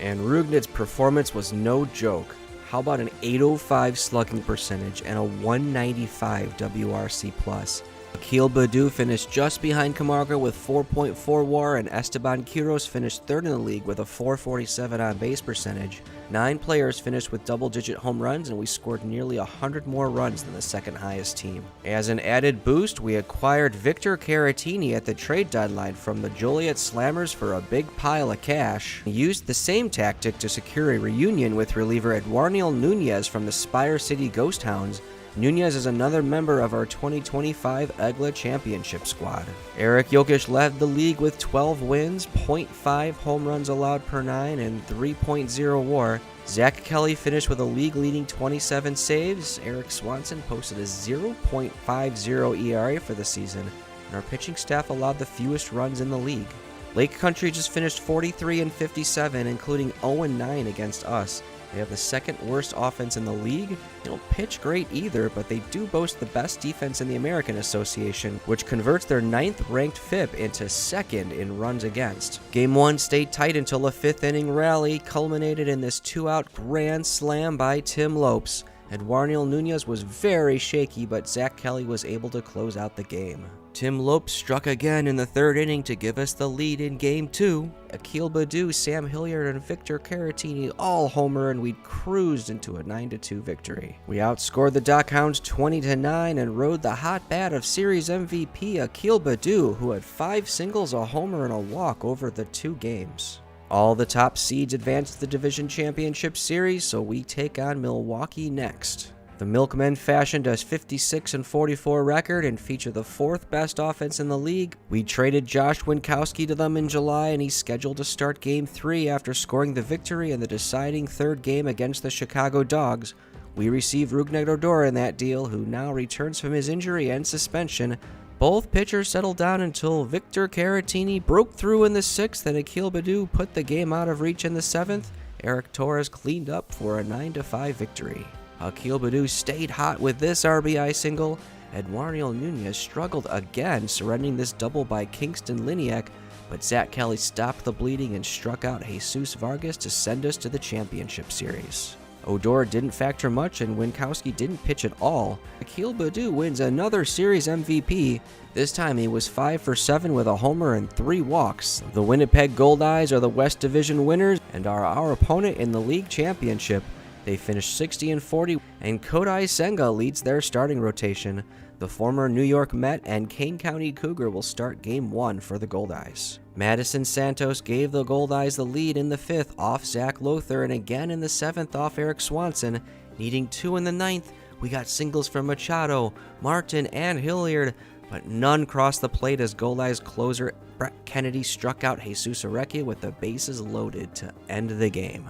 And Rougned's performance was no joke. How about an 805 slugging percentage and a 195 WRC plus? Akil Badu finished just behind Camargo with 4.4 WAR, and Esteban Quiros finished 3rd in the league with a 447 on-base percentage. 9 players finished with double-digit home runs, and we scored nearly 100 more runs than the second-highest team. As an added boost, we acquired Victor Caratini at the trade deadline from the Joliet Slammers for a big pile of cash. He used the same tactic to secure a reunion with reliever Eduardo Nunez from the Spire City Ghost Hounds. Nunez is another member of our 2025 EGLA Championship squad. Eric Jokic led the league with 12 wins, 0.5 home runs allowed per 9, and 3.0 WAR. Zach Kelly finished with a league-leading 27 saves. Eric Swanson posted a 0.50 ERA for the season, and our pitching staff allowed the fewest runs in the league. Lake Country just finished 43-57, including 0-9 against us. They have the second worst offense in the league. They don't pitch great either, but they do boast the best defense in the American Association, which converts their 9th ranked FIP into 2nd in runs against. Game 1 stayed tight until a 5th inning rally culminated in this 2-out grand slam by Tim Lopes. Eduardo Nunez was very shaky, but Zach Kelly was able to close out the game. Tim Lopes struck again in the 3rd inning to give us the lead in Game 2. Akil Badu, Sam Hilliard, and Victor Caratini all homer, and we cruised into a 9-2 victory. We outscored the Dockhounds 20-9 and rode the hot bat of Series MVP Akil Badu, who had 5 singles, a homer, and a walk over the 2 games. All the top seeds advanced to the Division Championship Series, so we take on Milwaukee next. The Milkmen fashioned a 56-44 record and feature the 4th best offense in the league. We traded Josh Winkowski to them in July, and he's scheduled to start Game 3 after scoring the victory in the deciding 3rd game against the Chicago Dogs. We received Rougned Odor in that deal, who now returns from his injury and suspension. Both pitchers settled down until Victor Caratini broke through in the 6th and Akil Baddoo put the game out of reach in the 7th. Eric Torres cleaned up for a 9-5 victory. Akil Baddoo stayed hot with this RBI single. Eduardo Nunez struggled again, surrendering this double by Kingston Liniak, but Zach Kelly stopped the bleeding and struck out Jesus Vargas to send us to the championship series. Odor didn't factor much and Winkowski didn't pitch at all. Akil Baddoo wins another series MVP. This time he was 5 for 7 with a homer and 3 walks. The Winnipeg Goldeyes are the West Division winners and are our opponent in the league championship. They finished 60-40, and Kodai Senga leads their starting rotation. The former New York Met and Kane County Cougar will start Game 1 for the Goldeyes. Madison Santos gave the Goldeyes the lead in the 5th off Zach Lothar and again in the 7th off Eric Swanson. Needing 2 in the 9th, we got singles from Machado, Martin, and Hilliard, but none crossed the plate as Goldeyes closer Brett Kennedy struck out Jesus Arekia with the bases loaded to end the game.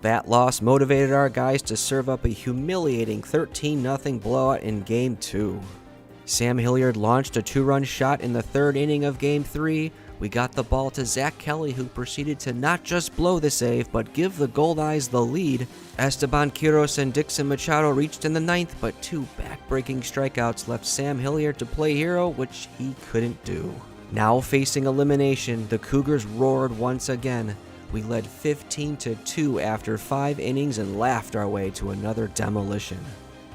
That loss motivated our guys to serve up a humiliating 13-0 blowout in Game 2. Sam Hilliard launched a 2-run shot in the 3rd inning of Game 3. We got the ball to Zach Kelly, who proceeded to not just blow the save, but give the Goldeyes the lead. Esteban Quiros and Dixon Machado reached in the 9th, but 2 back-breaking strikeouts left Sam Hilliard to play hero, which he couldn't do. Now facing elimination, the Cougars roared once again. We led 15-2 after 5 innings and laughed our way to another demolition.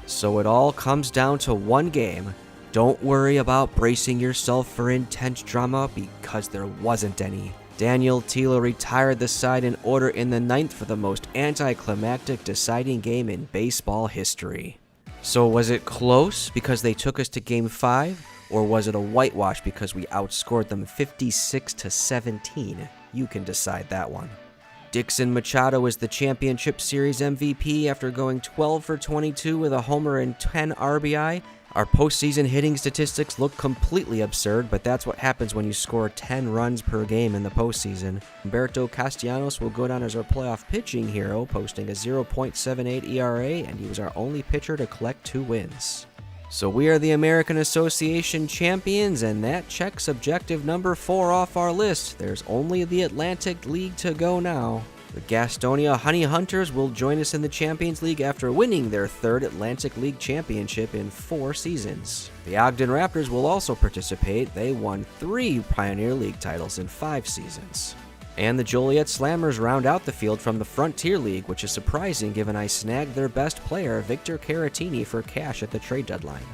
So it all comes down to one game. Don't worry about bracing yourself for intense drama because there wasn't any. Daniel Tila retired the side in order in the 9th for the most anticlimactic deciding game in baseball history. So was it close because they took us to Game 5, or was it a whitewash because we outscored them 56-17? You can decide that one. Dixon Machado is the championship series MVP after going 12 for 22 with a homer and 10 RBI. Our postseason hitting statistics look completely absurd, but that's what happens when you score 10 runs per game in the postseason. Humberto Castellanos will go down as our playoff pitching hero, posting a 0.78 ERA, and he was our only pitcher to collect 2 wins. So we are the American Association champions, and that checks objective number 4 off our list. There's only the Atlantic League to go now. The Gastonia Honey Hunters will join us in the Champions League after winning their 3rd Atlantic League championship in 4 seasons. The Ogden Raptors will also participate. They won 3 Pioneer League titles in 5 seasons. And the Joliet Slammers round out the field from the Frontier League, which is surprising given I snagged their best player, Victor Caratini, for cash at the trade deadline.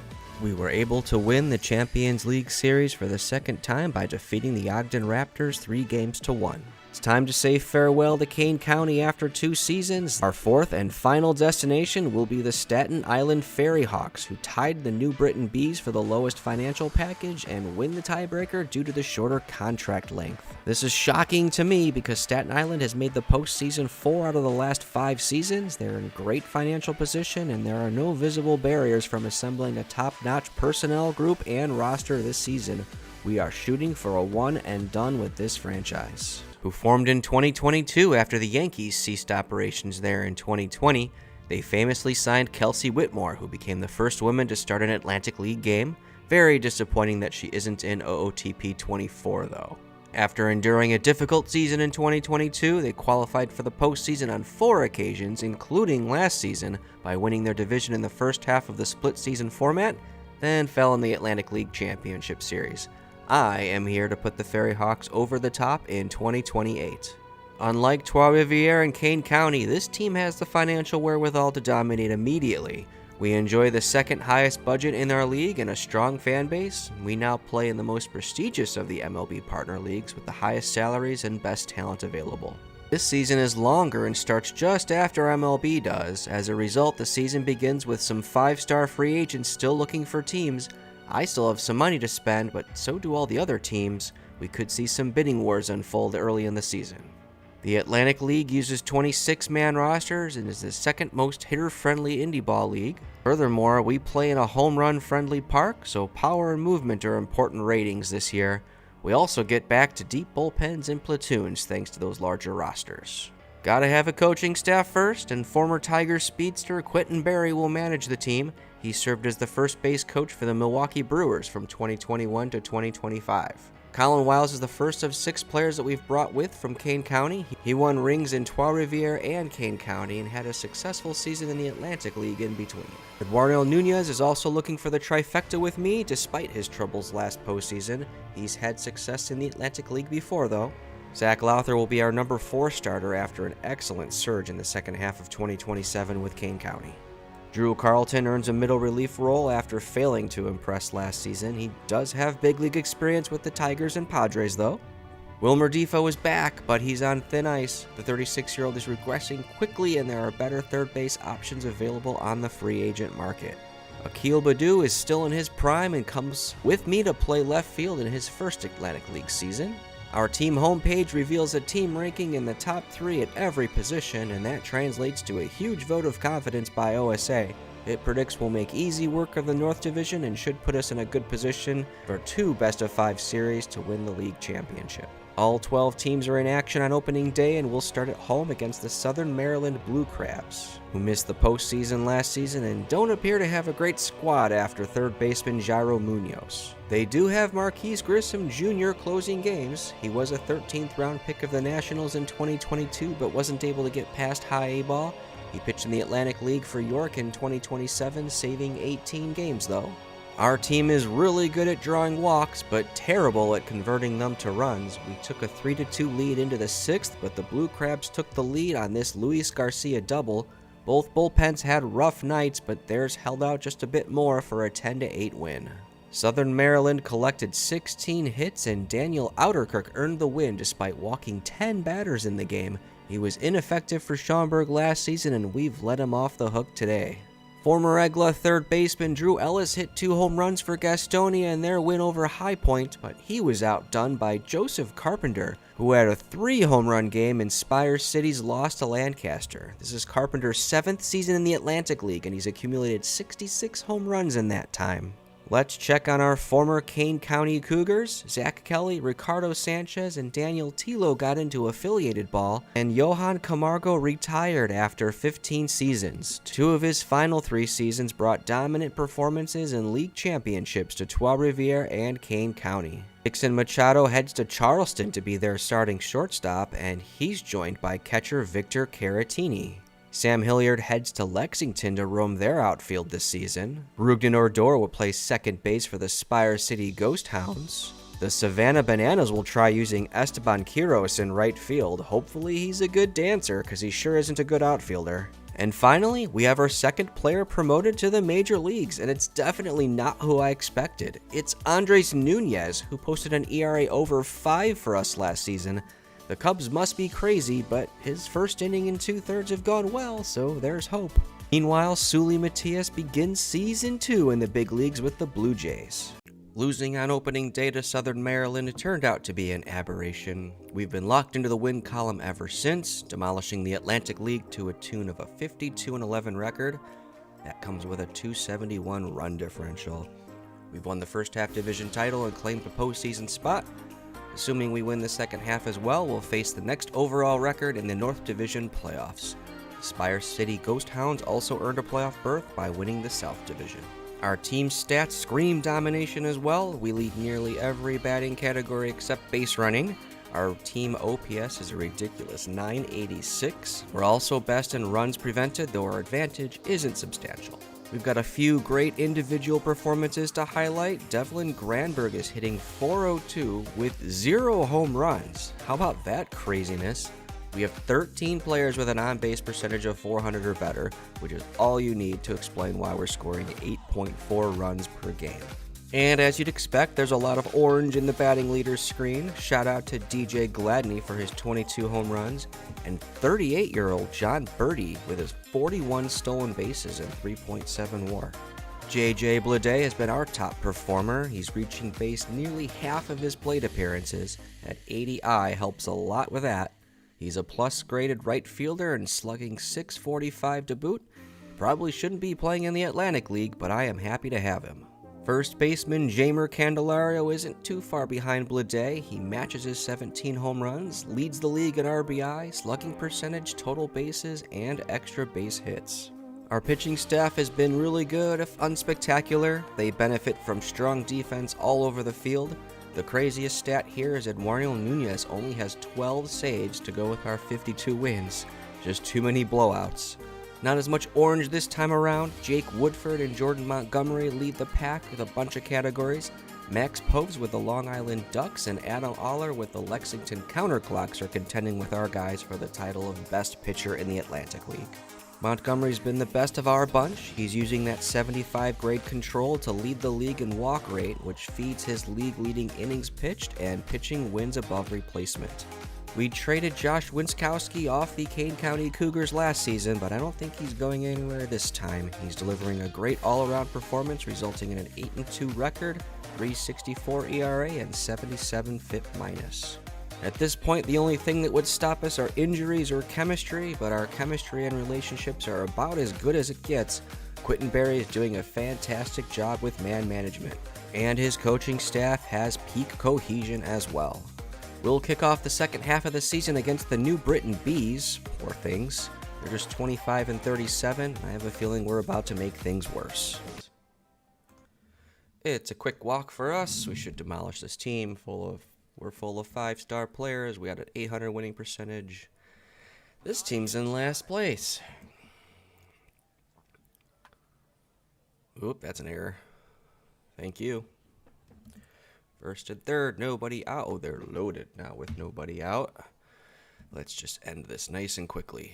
We were able to win the Champions League series for the 2nd time by defeating the Ogden Raptors 3-1. It's time to say farewell to Kane County after 2 seasons. Our 4th and final destination will be the Staten Island Ferry Hawks, who tied the New Britain Bees for the lowest financial package and win the tiebreaker due to the shorter contract length. This is shocking to me because Staten Island has made the postseason 4 out of the last 5 seasons. They're in great financial position, and there are no visible barriers from assembling a top-notch personnel group and roster this season. We are shooting for a one and done with this franchise. Who formed in 2022 after the Yankees ceased operations there in 2020. They famously signed Kelsey Whitmore, who became the first woman to start an Atlantic League game. Very disappointing that she isn't in OOTP 24 though. After enduring a difficult season in 2022, they qualified for the postseason on 4 occasions, including last season, by winning their division in the first half of the split season format, then fell in the Atlantic League Championship Series. I am here to put the Ferry Hawks over the top in 2028. Unlike Trois-Rivières and Kane County, this team has the financial wherewithal to dominate immediately. We enjoy the 2nd highest budget in our league and a strong fan base. We now play in the most prestigious of the MLB Partner Leagues with the highest salaries and best talent available. This season is longer and starts just after MLB does. As a result, the season begins with some 5-star free agents still looking for teams. I still have some money to spend, but so do all the other teams. We could see some bidding wars unfold early in the season. The Atlantic League uses 26-man rosters and is the 2nd most hitter-friendly indie ball league. Furthermore, we play in a home run-friendly park, so power and movement are important ratings this year. We also get back to deep bullpens and platoons thanks to those larger rosters. Gotta have a coaching staff first, and former Tigers speedster Quentin Berry will manage the team. He served as the first base coach for the Milwaukee Brewers from 2021 to 2025. Colin Wiles is the first of 6 players that we've brought with from Kane County. He won rings in Trois-Rivières and Kane County and had a successful season in the Atlantic League in between. Eduardo Nunez is also looking for the trifecta with me despite his troubles last postseason. He's had success in the Atlantic League before though. Zach Lowther will be our number 4 starter after an excellent surge in the second half of 2027 with Kane County. Drew Carlton earns a middle relief role after failing to impress last season. He does have big league experience with the Tigers and Padres, though. Wilmer Defoe is back, but he's on thin ice. The 36-year-old is regressing quickly, and there are better third base options available on the free agent market. Akil Baddoo is still in his prime and comes with me to play left field in his first Atlantic League season. Our team homepage reveals a team ranking in the top 3 at every position, and that translates to a huge vote of confidence by OSA. It predicts we'll make easy work of the North Division and should put us in a good position for 2 best-of-5 series to win the league championship. All 12 teams are in action on opening day, and we'll start at home against the Southern Maryland Blue Crabs, who missed the postseason last season and don't appear to have a great squad after third baseman Jairo Munoz. They do have Marquise Grissom Jr. closing games. He was a 13th round pick of the Nationals in 2022 but wasn't able to get past high A ball. He pitched in the Atlantic League for York in 2027, saving 18 games though. Our team is really good at drawing walks, but terrible at converting them to runs. We took a 3-2 lead into the 6th, but the Blue Crabs took the lead on this Luis Garcia double. Both bullpens had rough nights, but theirs held out just a bit more for a 10-8 win. Southern Maryland collected 16 hits, and Daniel Outerkirk earned the win despite walking 10 batters in the game. He was ineffective for Schaumburg last season, and we've let him off the hook today. Former Egla third baseman Drew Ellis hit 2 home runs for Gastonia in their win over High Point, but he was outdone by Joseph Carpenter, who had a 3 home run game in Spire City's loss to Lancaster. This is Carpenter's 7th season in the Atlantic League, and he's accumulated 66 home runs in that time. Let's check on our former Kane County Cougars. Zach Kelly, Ricardo Sanchez, and Daniel Tilo got into affiliated ball, and Johan Camargo retired after 15 seasons. 2 of his final 3 seasons brought dominant performances in league championships to Trois-Rivières and Kane County. Dixon Machado heads to Charleston to be their starting shortstop, and he's joined by catcher Victor Caratini. Sam Hilliard heads to Lexington to roam their outfield this season. Rugden Ordor will play second base for the Spire City Ghost Hounds. The Savannah Bananas will try using Esteban Quiros in right field. Hopefully he's a good dancer, because he sure isn't a good outfielder. And finally, we have our second player promoted to the major leagues, and it's definitely not who I expected. It's Andres Nunez, who posted an ERA over 5 for us last season. The Cubs must be crazy, but his first inning and 2/3 have gone well, so there's hope. Meanwhile, Sully Matias begins Season 2 in the big leagues with the Blue Jays. Losing on opening day to Southern Maryland turned out to be an aberration. We've been locked into the win column ever since, demolishing the Atlantic League to a tune of a 52-11 record. That comes with a 271 run differential. We've won the first half division title and claimed a postseason spot. Assuming we win the second half as well, we'll face the next overall record in the North Division playoffs. Spire City Ghost Hounds also earned a playoff berth by winning the South Division. Our team stats scream domination as well. We lead nearly every batting category except base running. Our team OPS is a ridiculous 986. We're also best in runs prevented, though our advantage isn't substantial. We've got a few great individual performances to highlight. Devlin Granberg is hitting .402 with 0 home runs. How about that craziness? We have 13 players with an on-base percentage of .400 or better, which is all you need to explain why we're scoring 8.4 runs per game. And as you'd expect, there's a lot of orange in the batting leaders screen. Shout out to DJ Gladney for his 22 home runs, and 38-year-old John Birdie with his 41 stolen bases and 3.7 WAR. JJ Bleday has been our top performer. He's reaching base nearly half of his plate appearances. At 80i helps a lot with that. He's a plus-graded right fielder and slugging .645 to boot. Probably shouldn't be playing in the Atlantic League, but I am happy to have him. First baseman Jamer Candelario isn't too far behind Bleday. He matches his 17 home runs, leads the league in RBI, slugging percentage, total bases, and extra base hits. Our pitching staff has been really good, if unspectacular. They benefit from strong defense all over the field. The craziest stat here is Eduardo Nunez only has 12 saves to go with our 52 wins. Just too many blowouts. Not as much orange this time around. Jake Woodford and Jordan Montgomery lead the pack with a bunch of categories. Max Poves with the Long Island Ducks and Adam Aller with the Lexington Counterclocks are contending with our guys for the title of Best Pitcher in the Atlantic League. Montgomery's been the best of our bunch. He's using that 75 grade control to lead the league in walk rate, which feeds his league-leading innings pitched and pitching wins above replacement. We traded Josh Winskowski off the Kane County Cougars last season, but I don't think he's going anywhere this time. He's delivering a great all-around performance, resulting in an 8-2 record, 3.64 ERA, and 77 FIP minus. At this point, the only thing that would stop us are injuries or chemistry, but our chemistry and relationships are about as good as it gets. Quentin Berry is doing a fantastic job with man management, and his coaching staff has peak cohesion as well. We'll kick off the second half of the season against the New Britain Bees. Poor things. They're just 25-37. I have a feeling we're about to make things worse. It's a quick walk for us. We should demolish this team. We're full of 5-star players. We got an 800 winning percentage. This team's in last place. Oop, that's an error. Thank you. First and third, nobody out. Oh, they're loaded now with nobody out. Let's just end this nice and quickly.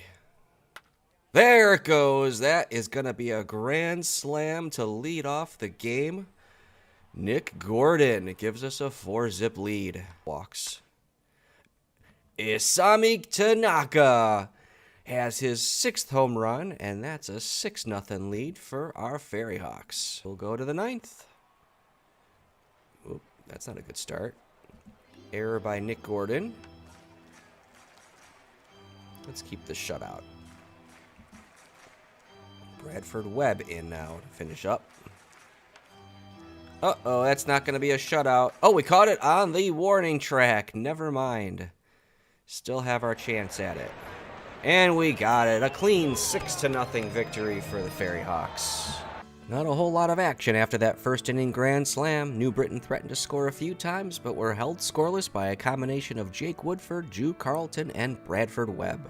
There it goes. That is going to be a grand slam to lead off the game. Nick Gordon gives us a 4-zip lead. Walks. Isami Tanaka has his 6th home run, and that's a 6-0 lead for our Fairy Hawks. We'll go to the 9th. Oop, that's not a good start. Error by Nick Gordon. Let's keep the shutout. Bradford Webb in now to finish up. Uh-oh, that's not going to be a shutout. Oh, we caught it on the warning track. Never mind. Still have our chance at it. And we got it. A clean 6-0 victory for the Fairy Hawks. Not a whole lot of action after that first inning grand slam. New Britain threatened to score a few times, but were held scoreless by a combination of Jake Woodford, Drew Carlton, and Bradford Webb.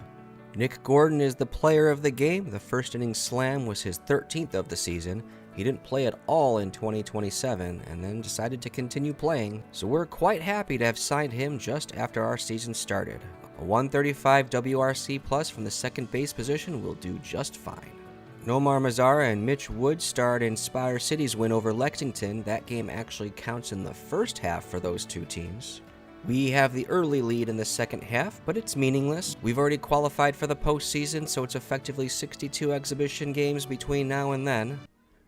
Nick Gordon is the player of the game. The first inning slam was his 13th of the season. He didn't play at all in 2027 and then decided to continue playing, so we're quite happy to have signed him just after our season started. A 135 WRC plus from the second base position will do just fine. Nomar Mazara and Mitch Wood starred in Spire City's win over Lexington. That game actually counts in the first half for those two teams. We have the early lead in the second half, but it's meaningless. We've already qualified for the postseason, so it's effectively 62 exhibition games between now and then.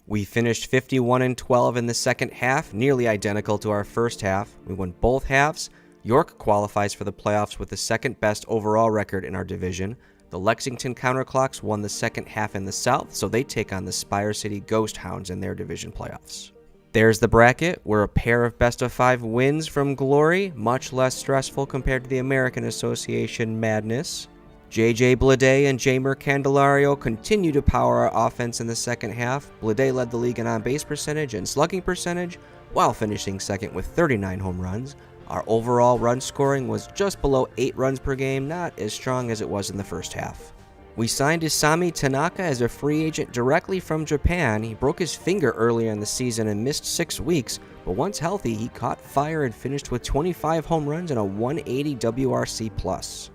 We finished 51-12 in the second half, nearly identical to our first half. We won both halves. York qualifies for the playoffs with the second best overall record in our division. The Lexington Counterclocks won the second half in the South, so they take on the Spire City Ghost Hounds in their division playoffs. There's the bracket. We're a pair of best-of-5 wins from glory, much less stressful compared to the American Association madness. J.J. Blade and Jamer Candelario continue to power our offense in the second half. Blade led the league in on-base percentage and slugging percentage, while finishing second with 39 home runs. Our overall run scoring was just below 8 runs per game, not as strong as it was in the first half. We signed Isami Tanaka as a free agent directly from Japan. He broke his finger earlier in the season and missed 6 weeks, but once healthy, he caught fire and finished with 25 home runs and a 180 WRC+.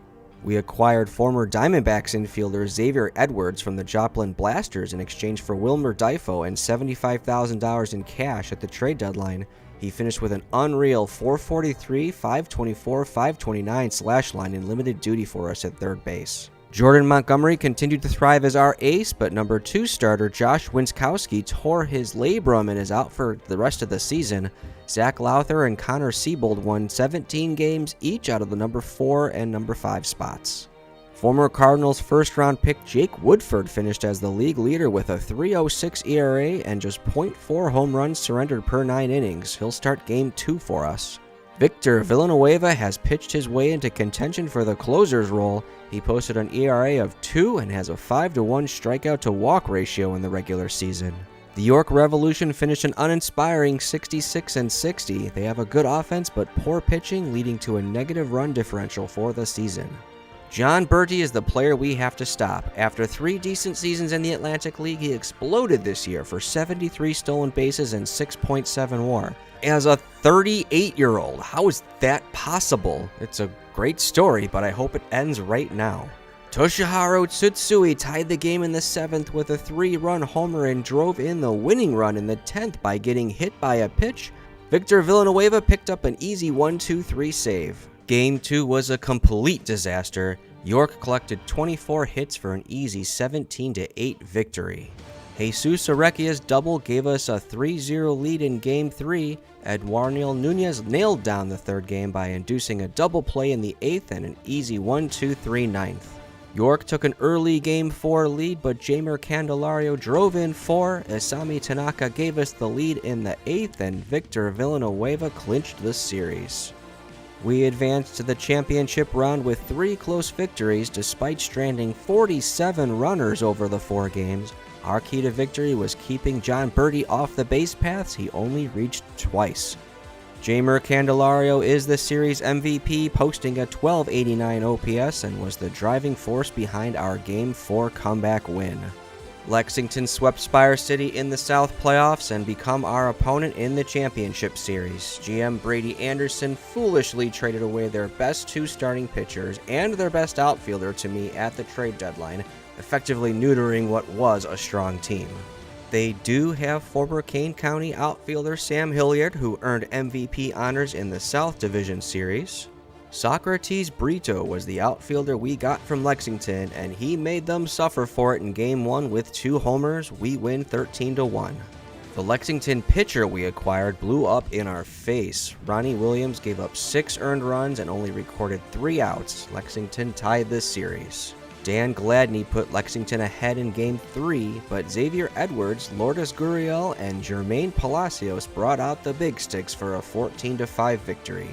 We acquired former Diamondbacks infielder Xavier Edwards from the Joplin Blasters in exchange for Wilmer Difo and $75,000 in cash at the trade deadline. He finished with an unreal 443, 524, 529 slash line in limited duty for us at third base. Jordan Montgomery continued to thrive as our ace, but number 2 starter Josh Winskowski tore his labrum and is out for the rest of the season. Zach Lowther and Connor Siebold won 17 games each out of the number 4 and number 5 spots. Former Cardinals first-round pick Jake Woodford finished as the league leader with a 3.06 ERA and just .4 home runs surrendered per 9 innings. He'll start Game 2 for us. Victor Villanueva has pitched his way into contention for the closer's role. He posted an ERA of 2 and has a 5-to-1 strikeout to walk ratio in the regular season. The York Revolution finished an uninspiring 66-60. They have a good offense but poor pitching, leading to a negative run differential for the season. John Berti is the player we have to stop. After 3 decent seasons in the Atlantic League, he exploded this year for 73 stolen bases and 6.7 WAR. As a 38-year-old, how is that possible? It's a great story, but I hope it ends right now. Toshihiro Tsutsui tied the game in the 7th with a 3-run homer and drove in the winning run in the 10th by getting hit by a pitch. Victor Villanueva picked up an easy 1-2-3 save. Game 2 was a complete disaster. York collected 24 hits for an easy 17-8 victory. Jesus Arequia's double gave us a 3-0 lead in Game 3. Eduardo Nunez nailed down the third game by inducing a double play in the 8th and an easy 1-2-3 9th. York took an early Game 4 lead, but Jeimer Candelario drove in 4. Isami Tanaka gave us the lead in the 8th, and Victor Villanueva clinched the series. We advanced to the championship round with 3 close victories despite stranding 47 runners over the 4 games. Our key to victory was keeping John Berti off the base paths he only reached twice. Jeimer Candelario is the series MVP, posting a 1289 OPS and was the driving force behind our Game 4 comeback win. Lexington swept Spire City in the South playoffs and become our opponent in the championship series. GM Brady Anderson foolishly traded away their best 2 starting pitchers and their best outfielder to me at the trade deadline, effectively neutering what was a strong team. They do have former Kane County outfielder Sam Hilliard, who earned MVP honors in the South Division Series. Socrates Brito was the outfielder we got from Lexington, and he made them suffer for it in Game 1 with 2 homers. We win 13-1. The Lexington pitcher we acquired blew up in our face. Ronnie Williams gave up 6 earned runs and only recorded 3 outs. Lexington tied this series. Dan Gladney put Lexington ahead in Game 3, but Xavier Edwards, Lourdes Gurriel, and Jermaine Palacios brought out the big sticks for a 14-5 victory.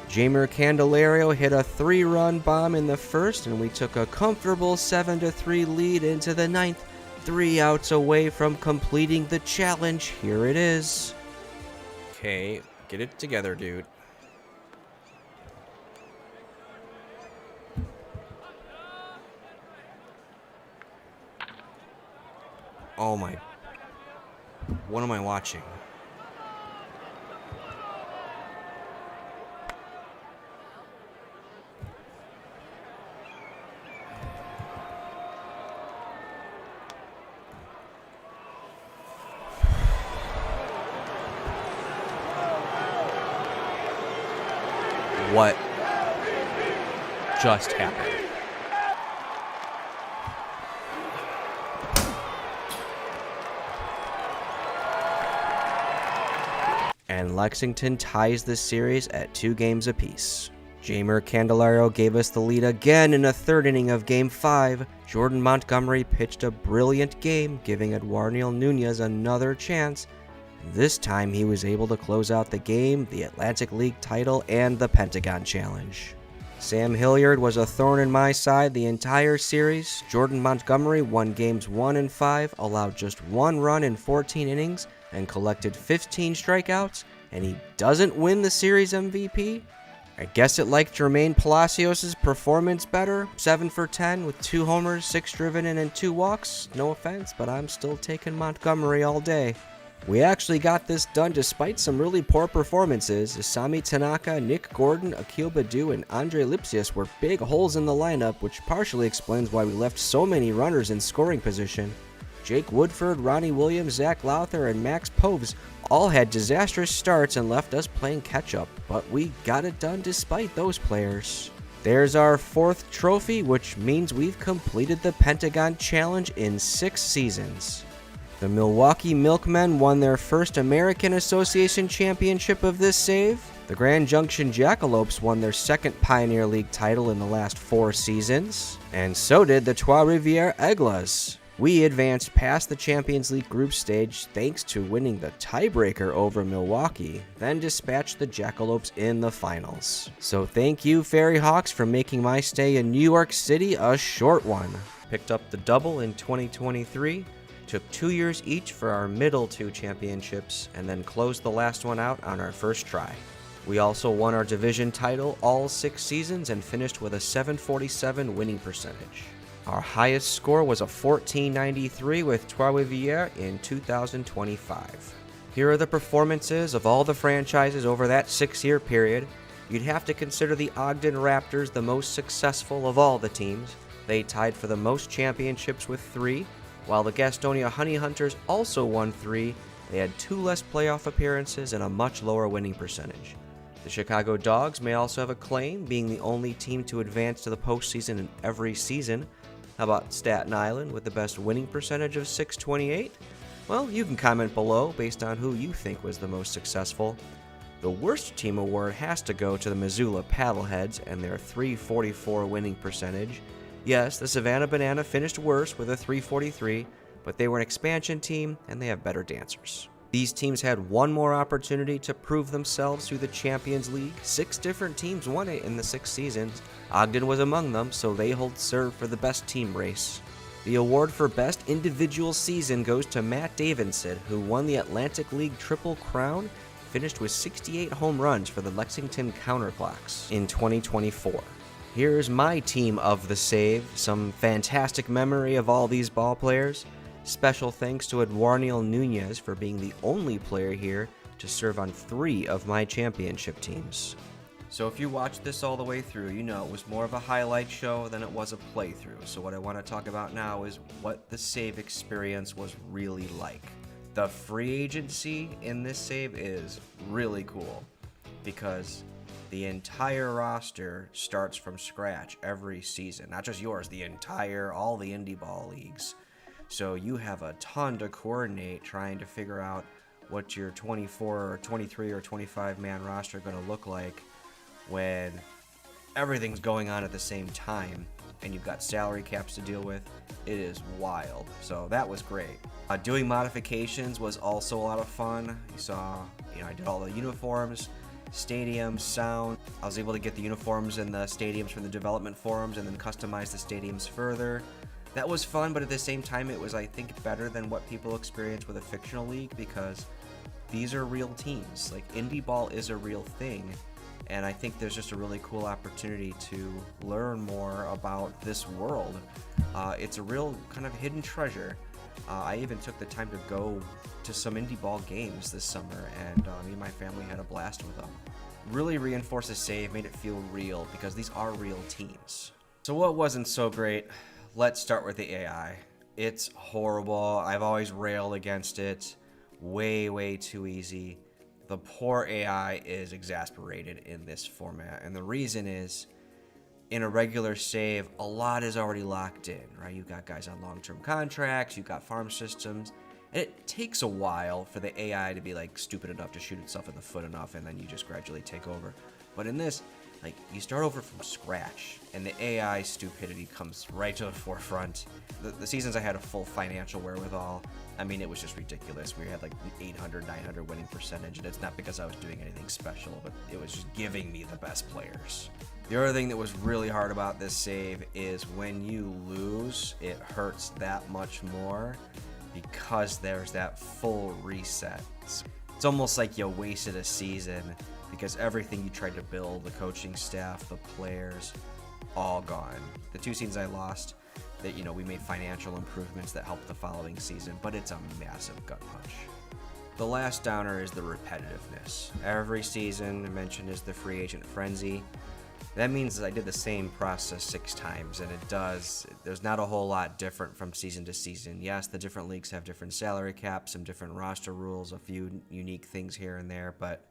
Jeimer Candelario hit a 3-run bomb in the first, and we took a comfortable 7-3 lead into the 9th, 3 outs away from completing the challenge. Here it is. Okay, get it together, dude. Oh my. What am I watching? What just happened? And Lexington ties the series at 2 games apiece. Jeimer Candelario gave us the lead again in a 3rd inning of Game 5. Jordan Montgomery pitched a brilliant game, giving Eduardo Nunez another chance. This time he was able to close out the game, the Atlantic League title, and the Pentagon Challenge. Sam Hilliard was a thorn in my side the entire series. Jordan Montgomery won Games 1 and 5, allowed just 1 run in 14 innings, and collected 15 strikeouts, and he doesn't win the series MVP? I guess it liked Jermaine Palacios' performance better. 7 for 10 with 2 homers, 6 driven in, and 2 walks. No offense, but I'm still taking Montgomery all day. We actually got this done despite some really poor performances. Isami Tanaka, Nick Gordon, Akil Badu, and Andre Lipsius were big holes in the lineup, which partially explains why we left so many runners in scoring position. Jake Woodford, Ronnie Williams, Zach Lowther, and Max Poves all had disastrous starts and left us playing catch-up, but we got it done despite those players. There's our 4th trophy, which means we've completed the Pentagon Challenge in 6 seasons. The Milwaukee Milkmen won their first American Association Championship of this save. The Grand Junction Jackalopes won their 2nd Pioneer League title in the last 4 seasons. And so did the Trois Rivières Aigles. We advanced past the Champions League group stage thanks to winning the tiebreaker over Milwaukee, then dispatched the Jackalopes in the finals. So thank you, Fairy Hawks, for making my stay in New York City a short one. Picked up the double in 2023, took 2 years each for our middle 2 championships, and then closed the last one out on our first try. We also won our division title all 6 seasons and finished with a .747 winning percentage. Our highest score was a 1493 with Trois-Rivières in 2025. Here are the performances of all the franchises over that 6-year period. You'd have to consider the Ogden Raptors the most successful of all the teams. They tied for the most championships with 3, while the Gastonia Honey Hunters also won 3. They had 2 less playoff appearances and a much lower winning percentage. The Chicago Dogs may also have a claim, being the only team to advance to the postseason in every season. How about Staten Island with the best winning percentage of .628? Well, you can comment below based on who you think was the most successful. The worst team award has to go to the Missoula Paddleheads and their .344 winning percentage. Yes, the Savannah Banana finished worse with a .343, but they were an expansion team and they have better dancers. These teams had one more opportunity to prove themselves through the Champions League. 6 different teams won it in the 6 seasons. Ogden was among them, so they hold serve for the best team race. The award for best individual season goes to Matt Davidson, who won the Atlantic League Triple Crown, finished with 68 home runs for the Lexington Counterclocks in 2024. Here's my team of the save, some fantastic memory of all these ball players. Special thanks to Eduardo Nunez for being the only player here to serve on 3 of my championship teams. So if you watched this all the way through, you know it was more of a highlight show than it was a playthrough. So what I want to talk about now is what the save experience was really like. The free agency in this save is really cool because the entire roster starts from scratch every season. Not just yours, all the indie ball leagues. So you have a ton to coordinate trying to figure out what your 24 or 23 or 25 man roster are going to look like when everything's going on at the same time and you've got salary caps to deal with. It is wild. So that was great. Doing modifications was also a lot of fun. You saw, I did all the uniforms, stadiums, sound. I was able to get the uniforms and the stadiums from the development forums and then customize the stadiums further. That was fun, but at the same time, it was, I think, better than what people experience with a fictional league because these are real teams. Like, indie ball is a real thing, and I think there's just a really cool opportunity to learn more about this world. It's a real kind of hidden treasure. I even took the time to go to some indie ball games this summer, and me and my family had a blast with them. Really reinforced the save, made it feel real because these are real teams. So what wasn't so great? Let's start with the AI. It's horrible. I've always railed against it. Way too easy. The poor AI is exasperated in this format. And the reason is, in a regular save, a lot is already locked in, right? You've got guys on long-term contracts, you've got farm systems, and it takes a while for the AI to be like stupid enough to shoot itself in the foot enough, and then you just gradually take over. But in this, like, you start over from scratch, and the AI stupidity comes right to the forefront. The seasons I had a full financial wherewithal, I mean, it was just ridiculous. We had like 800, 900 winning percentage, and it's not because I was doing anything special, but it was just giving me the best players. The other thing that was really hard about this save is when you lose, it hurts that much more because there's that full reset. It's almost like you wasted a season because everything you tried to build, the coaching staff, the players, all gone. The 2 seasons I lost, that we made financial improvements that helped the following season, but it's a massive gut punch. The last downer is the repetitiveness. Every season, I mentioned, is the free agent frenzy. That means that I did the same process 6 times, and there's not a whole lot different from season to season. Yes, the different leagues have different salary caps, some different roster rules, a few unique things here and there, but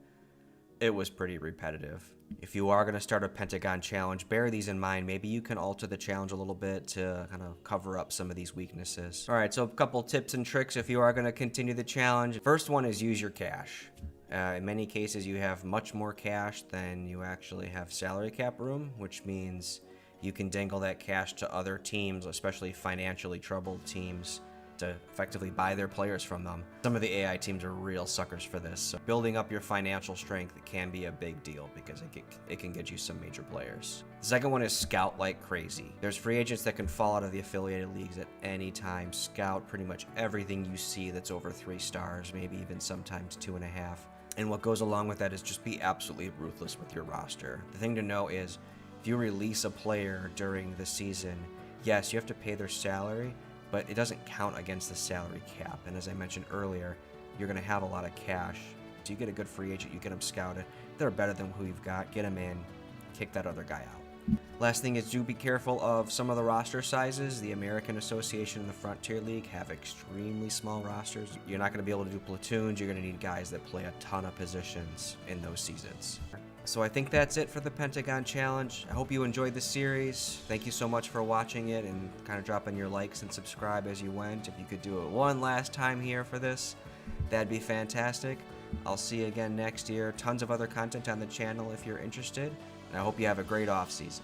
it was pretty repetitive. If you are going to start a Pentagon challenge, bear these in mind. Maybe you can alter the challenge a little bit to kind of cover up some of these weaknesses. All right, so a couple tips and tricks if you are going to continue the challenge. First one is use your cash. In many cases, you have much more cash than you actually have salary cap room, which means you can dangle that cash to other teams, especially financially troubled teams, to effectively buy their players from them. Some of the AI teams are real suckers for this, so building up your financial strength can be a big deal because it can get you some major players. The second one is scout like crazy. There's free agents that can fall out of the affiliated leagues at any time. Scout pretty much everything you see that's over 3 stars, maybe even sometimes 2.5. And what goes along with that is just be absolutely ruthless with your roster. The thing to know is, if you release a player during the season, yes, you have to pay their salary, but it doesn't count against the salary cap. And as I mentioned earlier, you're going to have a lot of cash. So you get a good free agent, you get them scouted. If they're better than who you've got, get them in, kick that other guy out. Last thing is, do be careful of some of the roster sizes. The American Association and the Frontier League have extremely small rosters. You're not going to be able to do platoons. You're going to need guys that play a ton of positions in those seasons. So I think that's it for the Pentagon Challenge. I hope you enjoyed the series. Thank you so much for watching it and kind of dropping your likes and subscribe as you went. If you could do it one last time here for this, that'd be fantastic. I'll see you again next year. Tons of other content on the channel if you're interested. And I hope you have a great off season.